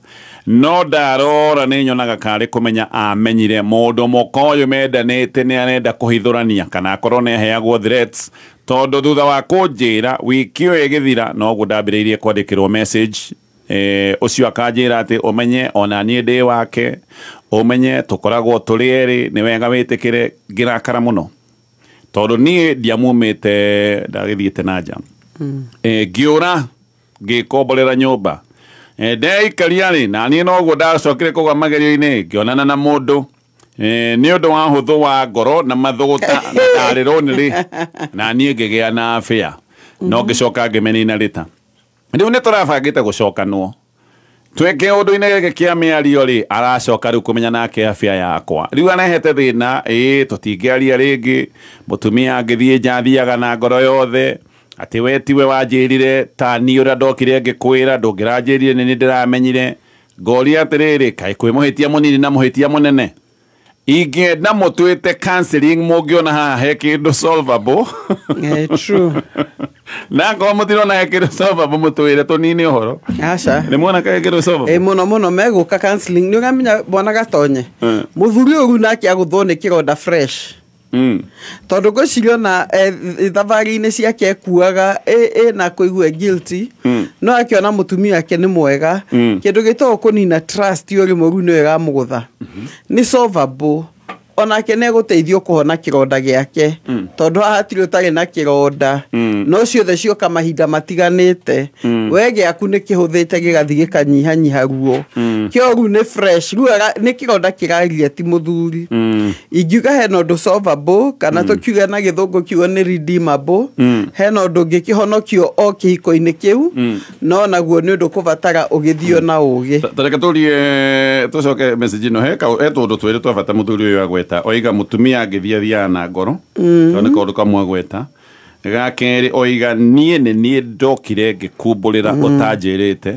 No ndarora nĩ nyonaga karĩ kũmenya amenyire mũndũ mũkoyo mendanĩte nĩ arenda kũhithũrania kana akorwo nĩ aheagwo threats, tondũ thutha wa kũnjĩra wiki ĩyo ĩgĩthira noguo ndambĩrĩirie kwandĩkĩrwo message. Ũcio akanjĩra atĩ ũmenye ona niĩ ndĩ wake, ũmenye tũkoragwo tũrĩ erĩ, nĩ wega wĩtĩkĩre. Ngĩrakara mũno tondũ niĩ ndiamumĩte ndagĩthiĩte na nja, ngĩũra ngĩkomborera nyũmba, ndeikaria rĩ na niĩ noguo ndacokire kũgwa magerio-inĩ ngĩonana na mũndũ nĩ ũndũ wa hũthũ wa ngoro na mathũgũta na ndarĩrwo nĩ rĩ, na niĩ ngĩgĩa na affair, no ngĩcoka ngĩmenina rĩta. Rĩu nĩ tũrabangĩte gũcokanwo twĩke ũndũ-inĩ gĩkĩ kĩa mĩario rĩ, aracoka rĩu kũmenya nake affair yakwa. Rĩu arehete thĩna, tũtingĩaria rĩngĩ. Mũtumia angĩthiĩ nja athiaga na ngoro yothe, ati we tiwe wanjirire ta ni ura ndokire ngikwira ndungiranjirire ni ndiramenyire ngori atiriri kai kwi muhitia munini na muhitia munene ingenda mutwite counseling mungiona haha he kindu solvable true na ngo mutirona he kindu solvable mutwire tunini uhoro aca ni muona kai kindu solvable muno meguka counseling ni ugamenya bona gatonye muthuri uyu nake aguthwo ni kironda fresh tondu ngwiciria na thabarĩ-inĩ ciake kuaga na kũigua guilty no akiona mutumia wake nĩ mwega kĩndũ gĩtagwo kũnina trust ũrĩ mũru nĩ wega mũgũtha nĩ solvable onake nĩ egũteithio kũhona kĩronda gĩake tondu hatirĩ ũtarĩ na kĩronda no ciothe cioka mahinda matiganĩte we gĩaku nĩ kĩhũthĩte gĩgathiĩ gĩkanyihanyiha ruo kĩo rĩu nĩ fresh rĩu nĩ kĩronda kĩraria ti mũthuri ingiuga hena ũndũ solvable kana tũkiuga na gĩthũngũ kiuga nĩ redeemable hena ũndũ ũngĩkĩhonokio o kĩhiko-inĩ kĩu no naguo nĩ ũndũ kũbatara ũgĩthio na ũgĩ tareke tũrie tũcoke message ĩno he tũndũ twĩrĩ twabata mũthuri ũyũ agweta oiga mutumia angĩthiathia na ngoro tondũ kaũndũ kamwe agweta gakerĩ oiga niĩ ndokire ngĩkumbũrĩra ũtanjĩrĩte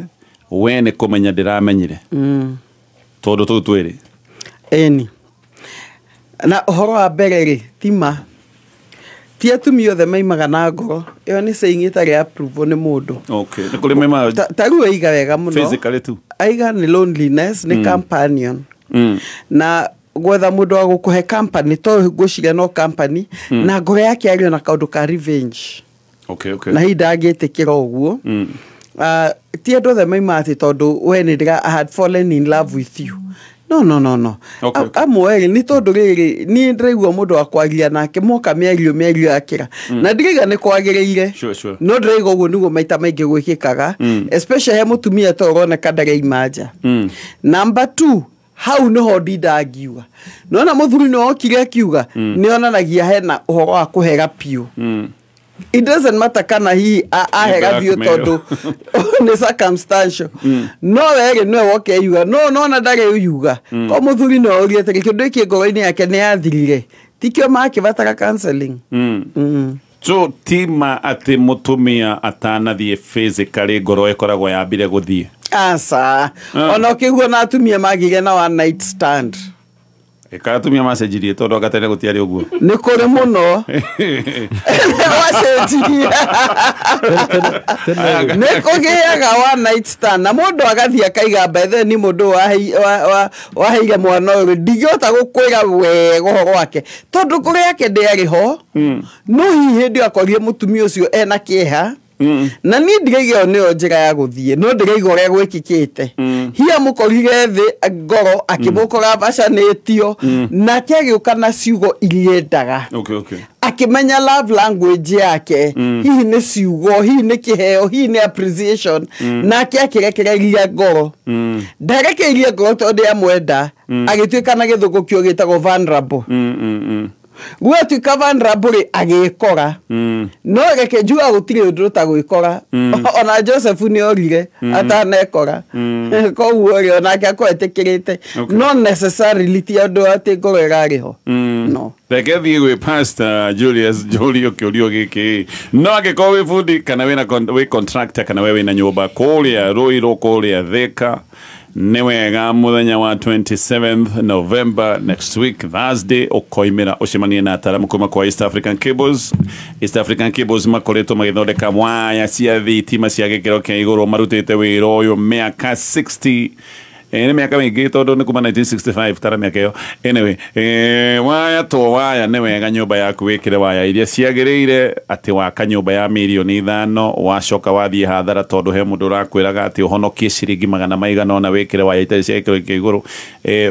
we nĩ kũmenya ndĩramenyire tondũ tũu twĩrĩ ĩni na ũhoro wa mbere rĩ tima ti atumia othe maimaga na ngoro ĩyo nĩ saying ĩtarĩ approve nĩ mũndũ nĩ kũrĩ maimaga ta rĩu aiga wega mũno physically tu aiga nĩ loneliness nĩ companion na gwetha mundu wa gũkũhe company to ngwĩciria no company na ngoro yake arĩ na kaũndũ ka revenge na hinda angĩtĩkĩra ũguo ti andũ othe maima atĩ tondũ we I had fallen in love with you no amwe nĩ tondũ rĩrĩ niĩ ndĩraigua mũndũ wa kwaria nake moka mĩario yakĩra na ndĩraiga nĩ kwagĩrĩire no ndĩraiga ũguo nĩguo maita maingĩ gwĩkĩkaga especially he mũtumia to ũroneka ndareima nja number 2 hau niho ndindangiuga nona mũthuri no okire akiuga nĩ onanagia hena ũhoro wa kũhega piũ it doesn't matter kana hi ahega biũ tondũ nĩ circumstantial no wege nĩwe woke yuga no na ndarĩ yuga ko mũthuri no orie atĩ kĩndũ gĩkĩ ngoro-inĩ yake nĩ yathirire tikio makĩbatara counseling so tima atĩ mũtumia atanathiĩ physically ngoro ĩkoragwo yambire gũthiĩ asa ona ũkĩguo na atumia magire na one night stand atumia macenjirie tondũ agatene gũtiarĩ ũguo nĩ kũrĩ mũno wacenjirie nĩ kũgĩaga one night stand na mũndũ agathiĩ akaiga mbethe ni mũndũ waheire mwana ũyũ ndingĩhota gũkwĩra wega ũhoro wake tondũ ngoro yake ndĩarĩ ho no hihi hĩndĩ akorire mũtumia ũcio ena kĩeha na ni ndiraiga nĩyo njĩra ya gũthiĩ no ndiraiga ũrĩa gwĩkĩkĩte hiya mũkorire thĩ ngoro akĩmũkora bacanĩtio nake agĩũka na ciugo iria endaga akĩmenya love language yake hihi nĩ ciugo hihi nĩ kĩheo hihi nĩ appreciation nake akĩrekereria ngoro ndarekereirie ngoro tondũ amwenda agĩtuĩka na gĩthũngũ kĩo gĩtagwo vulnerable gwatuĩka vulnerable agĩkora no reke njuga gũtirĩ ũndũ ũtagwĩkora ona Joseph nĩ orire atanekora koguo rĩ onake akwetĩkĩrĩte no necessarily ti andũ atĩ ngoro ĩrarĩ ho no reke thiĩ gwĩ Pastor Julius Njũri ũkĩũrio gĩkĩ no angĩkorwo wĩ bundi kana wĩ contractor kana we wĩna nyũmba kũrĩa Rũirũ kũrĩa Thika nĩ wega mũthenya wa 27th November next week Thursday ũkoimĩra ũcemanie na ataaramu kuma kwa East African Cables. East African Cables makoretwo magĩthondeka waya cia thitima cia gĩkĩro kĩa igũrũ marutĩte wĩra ũyũ mĩaka 60 nĩ mĩaka mĩingĩ tondũ nĩ kuma 1965 tara mĩaka ĩyo anyway waya to waya nĩ wega nyũmba yaku wĩkĩre waya iria ciagĩrĩire atĩ waka nyũmba ya mirioni 5 wacoka wathiĩ hathara tondũ he mũndũ ũrakwĩraga atĩ ũhonokie ciringi 100 na wĩkĩre waya itarĩ cia gĩkĩro kĩa igũrũ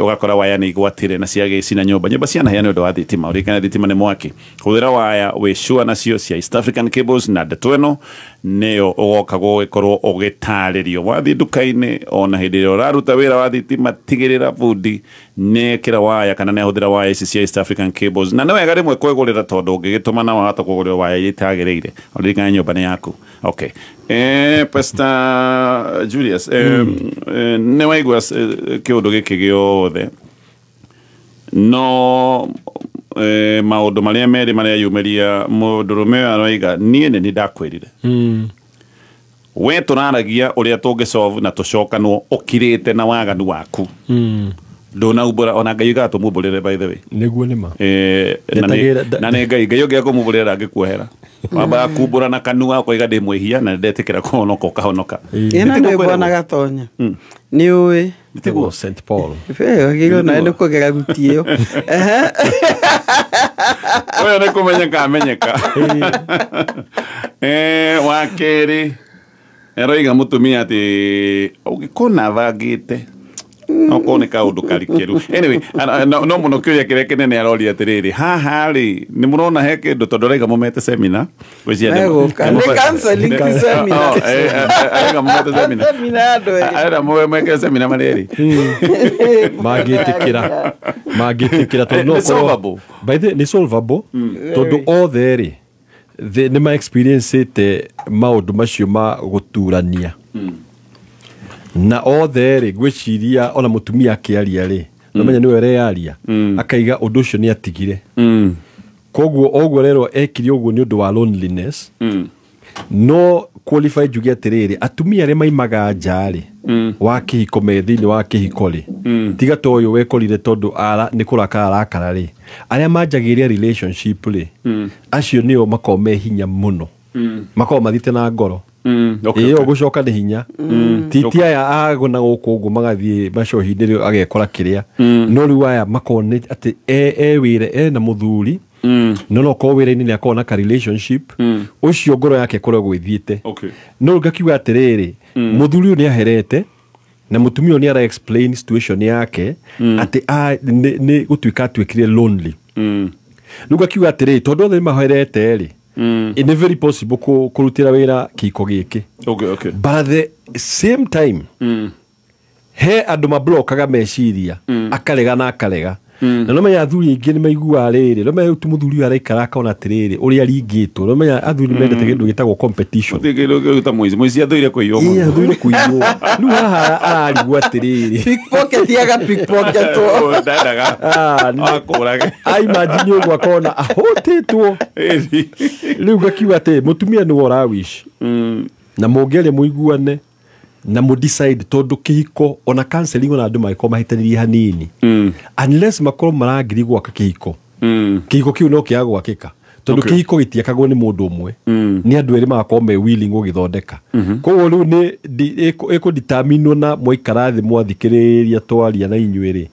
ũgakora waya nĩ igwatire na ciagĩcina nyũmba cianahĩa nĩ ũndũ wa thitima ũrĩkana thitima nĩ mwaki hũthĩra waya wĩ sure nacio cia East African Cables na ndeto ĩno nĩyo ũgoka gũgĩkorwo ũgĩtarĩrio wathiĩ nduka-inĩ ona hĩndĩ ĩrĩa ũraruta wĩra wa thitima tigĩrĩra bundi nĩekĩra waya kana nĩahũthĩra waya ici cia East African Cables na nĩ wega rĩmwe kwĩgũrĩra tondũ ũngĩgĩtũma na wahota kũgũrĩra waya iria itagĩrĩire ũririkane nyũmba nĩ yaku okay Pastor Julius nĩ waigua kĩũndũ gĩkĩ gĩothe no maundu maria meri maria yumeria mundurume aroiga nie ni ndakwirire we turaragia uria tungisolve na tucokanwo ukirite na waganu waku ndona ubora ona ngai gato mubulire by the way niguo nima na ngai yoge kumubulira angikuhera wamba kubura na kanua koiga ndi mwihia na ndetikira kuhonoka ukahonoka ina ndi bwana gatonya ni uwe Tigo St Paul gigo na ndo kugera gutio oyo ne kumenyeka amenyeka wakeri eroiga mutumia ati ugikona vagite okone ka undu karikeru anyway no muno kyo kire kinene arori atiriri haha ri ni murona he kindu tondu rega mumete seminar gwiciane ni counseling seminar rega mumete seminar ara mumeke seminar mareri magitikira tondu solvable by the ni solvable tondu all there ni ma experience te maundu macio ma guturania na othe gwiciria ona mutumia akiaria ri nomenya niwe rearia akaiga undu ucio ni atigire koguo ogwo rero ekiri ogwo ni undu wa loneliness no qualify juge atiriri atumia re maimaga njari wa kihiko methini wa kihiko ri tiga toyo wekorire tondu ara ni kuraka arakara ri aria manjagiria relationship ri acio nio makome hinya muno makoma mathite na ngoro iyo gucoka ni hinya titia ya agona guku magathie macohinde rio agekora kiria no riu aya makone ati wire na muthuri no ko wire ni akona ka relationship ucio ngoro yake kore gwithiite no ngakiuga atiriri muthuri ni aherete na mutumio ni ara explain situation yake ati ni gutuika twikire lonely nuga kiuga atiriri tondu ni maherete ri it is very possible kurutira wira kiko giki okay but at the same time he andu mablokaga meciria akarega na akarega na no menya athuri ingi ni maigua riri no menya tumuthuri araikara akona atiriri uria ringitwo no menya athuri mendete kindu gitagwo competition uta muizi athuire kuiyo athuire kuiyo nu haha arigwa atiriri pickpocket yaga pickpocket ndadaga akorage ai imagine ugwa akona ahotitwo riu gakiuga ati mutumia ni wora wish na mongere muiguane na mu decide tondu kihiko ona counseling ona andu maiko mahitanirie hanini unless makoro marangiri gwaka kihiko kihiko kiu no kia gwakika tondu kihiko gitiakagwo ni mundu umwe ni andu eri makoro me willing gugithondeka koguo riu ni eko determine na moikarathi mwathikiriria twaria na inyuiri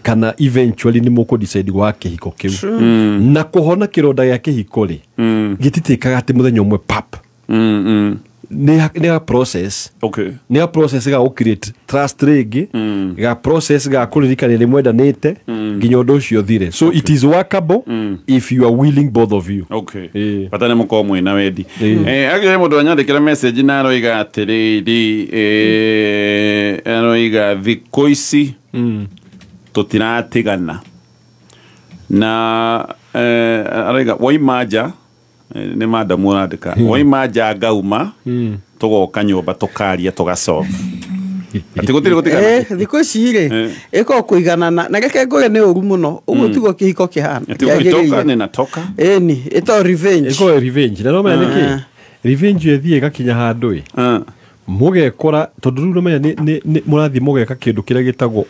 kana eventually ni muko decide gwa kihiko kiu na kuhona kironda ya kihiko ri gititikaga ati muthenya umwe pap ni a process ni a process ga create trust rigi ga process ga kuririkana ni mwendanite nginya undu ucio thire so it is workable if you are willing both of you patane muko mwe na wedi agire mundu anyandikira message na roiga atiriri roiga thikũ ici tutiratigana na roiga waimanja ni madamu andika waimanja ngauma tugoka nyumba tukaria tugacoka ati gutiri gutigana thikũ ici ri iko kuiganana na geke ngore ni uru muno uguo tigo kihiko kihana ati ni natoka ni ito revenge iko revenge na no menya niki revenge ethie gakinya handu mugekora tondu riu no menya ni murathi mugeka kindu kiria gitagwo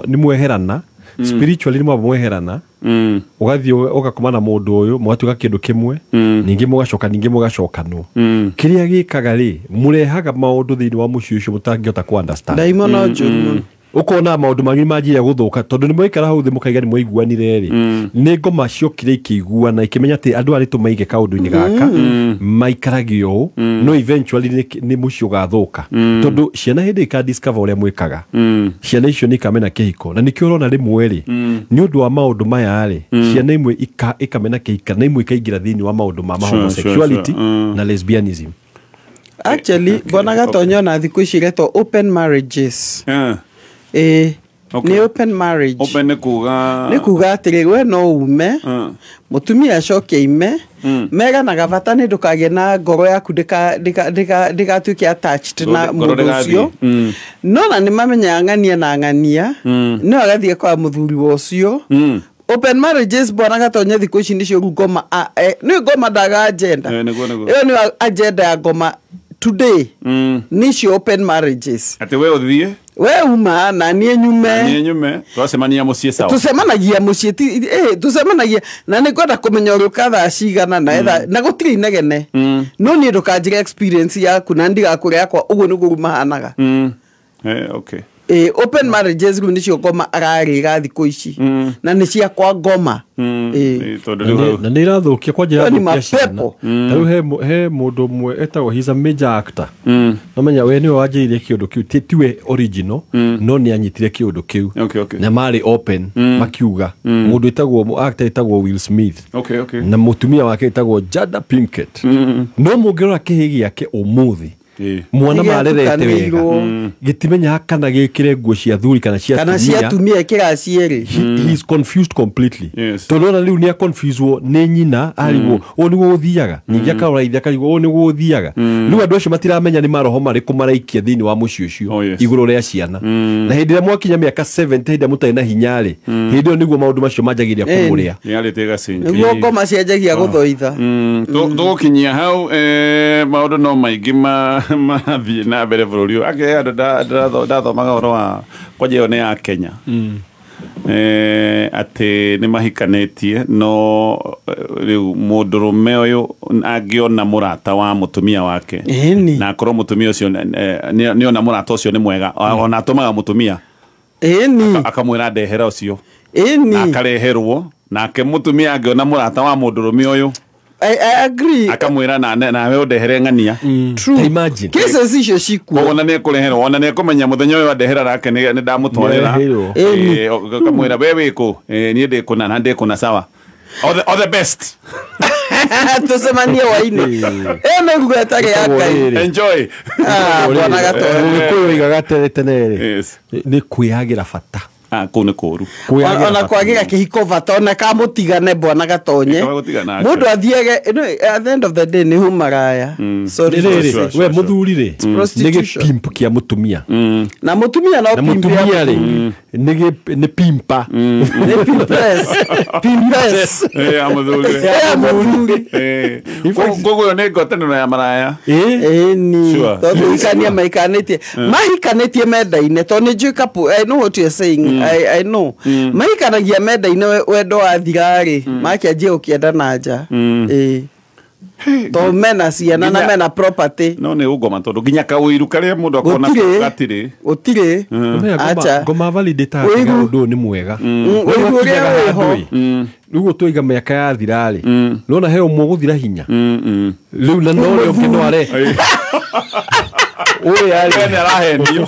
ni mweherana spiritually ni mweherana ugathie ugakomana mundu uyu mwatuka kindu kimwe ningi mugacoka ningi mugacokanwo kiria gikaga ri murehaga maundu thiini wa mucio ucio mutangihota ku understand daimono njuru ukona maundu mangi manjira guthuka tondu ni moikara hau thi mukaiga ni moiguanire ri ni ngoma ciokire ikiguana ikimenya ati andu ari tumaige kaundu-ini gaka maikaragio no eventually ni mucio gathuka tondu ciana hindi ka discover uria mwikaga ciana icio ni kamena kihiko na nikio urona rimwe ri ni undu wa maundu maya ri ciana imwe ikamena kihika na imwe ikaingira thiini wa maundu ma homosexuality na lesbianism actually bona gatonyo na thikũ ici retwo open marriages ni open marriage open ni kuga atiri we no ume mutumia acoke ime meganaga bata ni ndukage na ngoro yaku ndikatuike attached na mundu ucio no na ni mamenya ng'ania na ng'ania no agathie kwa muthuri ucio open marriages bwana Gatonye thikũ ici nicio ngoma nĩ ngoma ndaga agenda ĩyo nĩ agenda ya ngoma today nicio open marriages ati we uthie we uma na niĩ nyume twacemania mũciĩ sawa tucemanagia mũciĩ tucemanagia na nĩ ngwenda kũmenya ũrĩ ũkathaa cigana na gũtirĩ inegene no niĩ ndũkanjĩre experience yaku na ndigakũre yakwa ũguo nĩguo mahanaga okay open marriages rĩu nĩcio ngoma ararĩga thikũ ici na nĩ ciakwa ngoma na nĩ irathũkia kwa njĩra ya ciana rĩu he mũndũ ũmwe etagwo he's a major actor nomenya we nĩwe wanjĩrĩirie kĩũndũ kĩu tiwe original no nĩ anyitire kĩũndũ kĩu na marĩ open makiuga mũndũ etagwo actor etagwo Will Smith na mũtumia wake etagwo Jada Pinkett no mũngĩrora kĩhĩ gĩake ũmũthĩ mwana marerete wega gitimenya kana gĩkĩre nguo cia thuri kana cia tumia kĩracierĩ he is confused completely tondũ rĩu nĩ confused nĩ nyina arigwo o nĩguo ũthiaga ningĩ akaũraithia akarigwo o nĩguo ũthiaga rĩu andũ acio matiramenya nĩ maroho marĩkũ maraikia thĩinĩ wa mũciĩ ũcio igũrũ rĩa ciana na hĩndĩ ĩrĩa mwakinya mĩaka 70 hĩndĩ mũtarĩ na hinya rĩ hĩndĩ ĩyo nĩguo maũndũ macio manjagĩria kũmũrĩa nĩguo ngoma cianjagia gũthoitha tũgũkinyia hau maũndũ no maingĩ mathiĩ na mbere bũrũri ũyũ ake andũ ndathomaga ũhoro wa kwanja ĩyo nĩ ya Kenya atĩ nĩ mahikanĩtie no rĩu mũndũrũme ũyũ angĩona mũrata wa mũtumia wake na akorwo mũtumia ũcio nĩona mũrata ũcio nĩ mwega ona atũmaga mũtumia akamwĩra ndehera ũcio na akareherwo nake mũtumia angĩona mũrata wa mũndũrũme ũyũ I agree akamwira na we ndehere ngania true imagine cases icio cikuo ona ne kureherwo ona ne kumenya muthenya uyu ndehera rake ni ndamutwarira akamwira we wiko ni ndikuna na ndikuna sawa all the best tusemanie waini no guetage yaka enjoy bwana Gatonye kuiga gateretenere ni kuyagira fata kũu nĩ kũru ona kwagĩra kĩhiko bata ona kamũtigane bwana Gatonye mũndũ athiage at the end of the day nĩ humaraya sorry we mũthuri rĩ nĩ gĩpimp kĩa mũtumia na mũtumia no pimp nĩ pimpa nĩ pimpes mũthuri koguo nĩ ngwatanĩro ya maraya ni tondũ ikania maikanĩtie mahikanĩtie menda-inĩ tondũ nĩ njũĩ couple I know what you're saying I know maikanagia menda-inĩ wendo wa thirarĩ makĩanjia ũkĩenda na nja to mena ciana na mena property no nĩ ungoma tondũ nginya kaũiru karĩa mũndũ akona gatirĩ ũtirĩ acha ngoma validate ũndũ nĩ mwega ũrĩa wĩho rĩu tũiga mĩaka ya thirarĩ nona he ũmwe gũthira hinya rĩu na no rĩo ngĩ are oye ari arahendio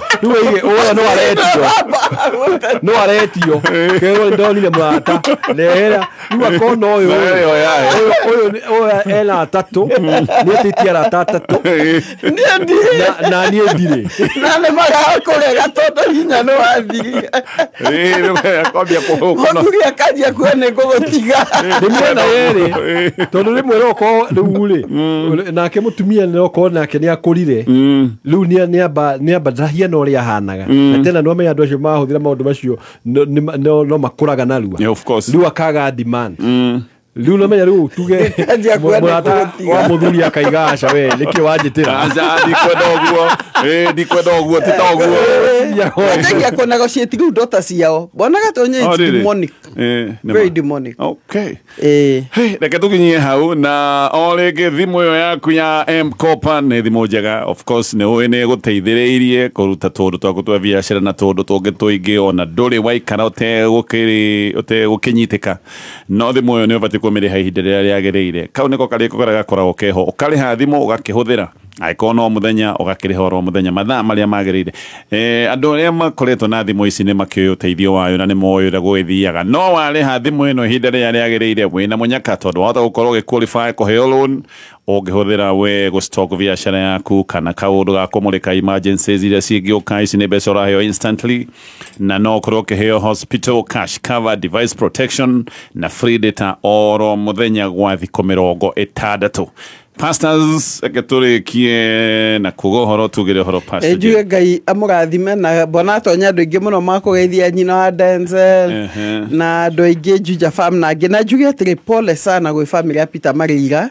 no aretio kero ndonire mwata nehera niwa kono oyo ela tatu netitia tatu na nie ndire na ne maga kolega todo hinya no athiri akwambia kuria kajia kwene gogotiga ndimwena yere tondu rimwe roko rĩu nake mũtumia nĩroko nake nĩ akũrire rĩu nĩ amba ndahiana ũrĩa ahanaga na tena no menya andũ acio mahũthĩra maũndũ macio no makũraga narua rĩu akaga demand rĩu no menya rĩu tuge mũrata wa mũthuri akaiga aca we nĩkĩ wanjĩtĩra ndikwenda ũguo ti ta ũguo atengia kũ negotiate rĩu ndota ciao mbona Gatonye it's demonic very demonic okay reke tũkinyie hau na o rĩngĩ thimũ ĩyo yaku ya M-Kopa nĩ thimũ njega of course nĩ ũĩ nĩ gũteithĩrĩirie kũruta tũndũ twaku twa biacara na tũndũ tũngĩ tũingĩ ona ndũrĩ waikara ũtegũkĩnyitĩka no thimũ ĩyo nĩ ũbatiĩ kũmĩrĩha ihinda rĩrĩa rĩagĩrĩire kau nĩko karĩko karĩa gakoragwo keho ũkarĩha thimũ ũgakĩhũthĩra angĩkorwo no mũthenya ũgakĩrĩha oro mũthenya mathaa marĩa magĩrĩire andũ arĩa makoretwo na thimũ ici nĩ makĩũĩ ũteithio wayo na nĩ moĩ ũrĩa gũgĩthiaga no warĩha thimũ ĩno ihinda rĩrĩa rĩagĩrĩire wĩna mũnyaka tondũ wahota gũkorwo ũgĩqualify kũheo loan ũngĩhũthĩra we gũstock biacara yaku kana kaũndũ ga kũmũrĩka emergencies iria cingĩũka ici nĩ mbeca ũraheo instantly na no ũkorwo ũkĩheo hospital cash cover device protection na free data oro mũthenya gwa thikũ 60 Pastors eketurikie na kugohoro tugire horo pastor. Ejuge Ngai amurathime na bona tonya andu ingi muno makugeithia nyina wa Denzel na andu ingi Juja fam na ngi na juge atiri pole sana gwi family ya Peter Mariga.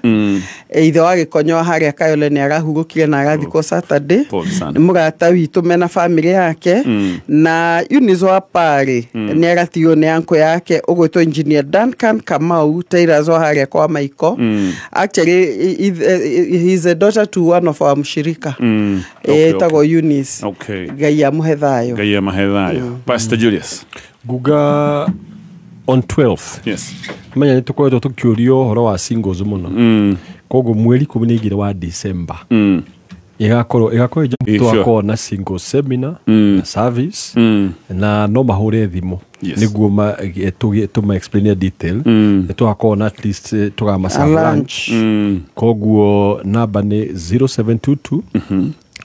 Ithe wa Gikonyo haria Kayole ni arahurukire na arathikwo Saturday. Ni murata witu mena family yake na Eunice wa Pari ni aratio ni anko yake ugwitwo engineer Duncan Kamau Taylor zo haria kwa Maiko. Actually he's a daughter to one of our mshirika. Tago Eunice. Ngai amuhe thayo. Ngai amuhe thayo. Pastor Julius. Guga on 12th. Yes. Manya nitukoretwo tukiurio horo wa singles muno. Koguo mweri 12 wa December. Igakorwo twakora na single seminar na service na no mahure thimo niguo tuma explain detail twakora na at least tugama lunch. Koguo namba ni 0722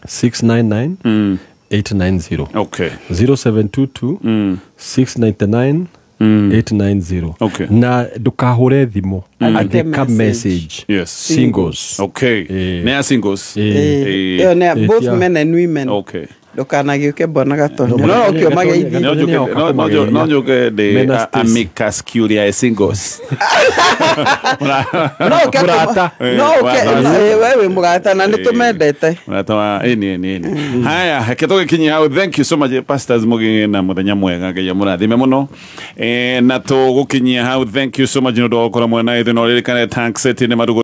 699 890. Okay. 0722 699 890. Okay. Na dukahure thimo andika message. Yes. Singles. Okay. Nea singles. Both men and women. Okay. Dokanagiuke bona gatonyo. No okyo mageithi. No joke de amicus curiae singles. No kurata. No wewe murata na nitumendete. Murata ni. Haya, haketoke kinyi hao. Thank you so much pastors mugi na muthenya mwega Ngai amurathime muno. Na to gukinyia hao. Thank you so much no dokora mwana ithe no ririkane tank set ni marugo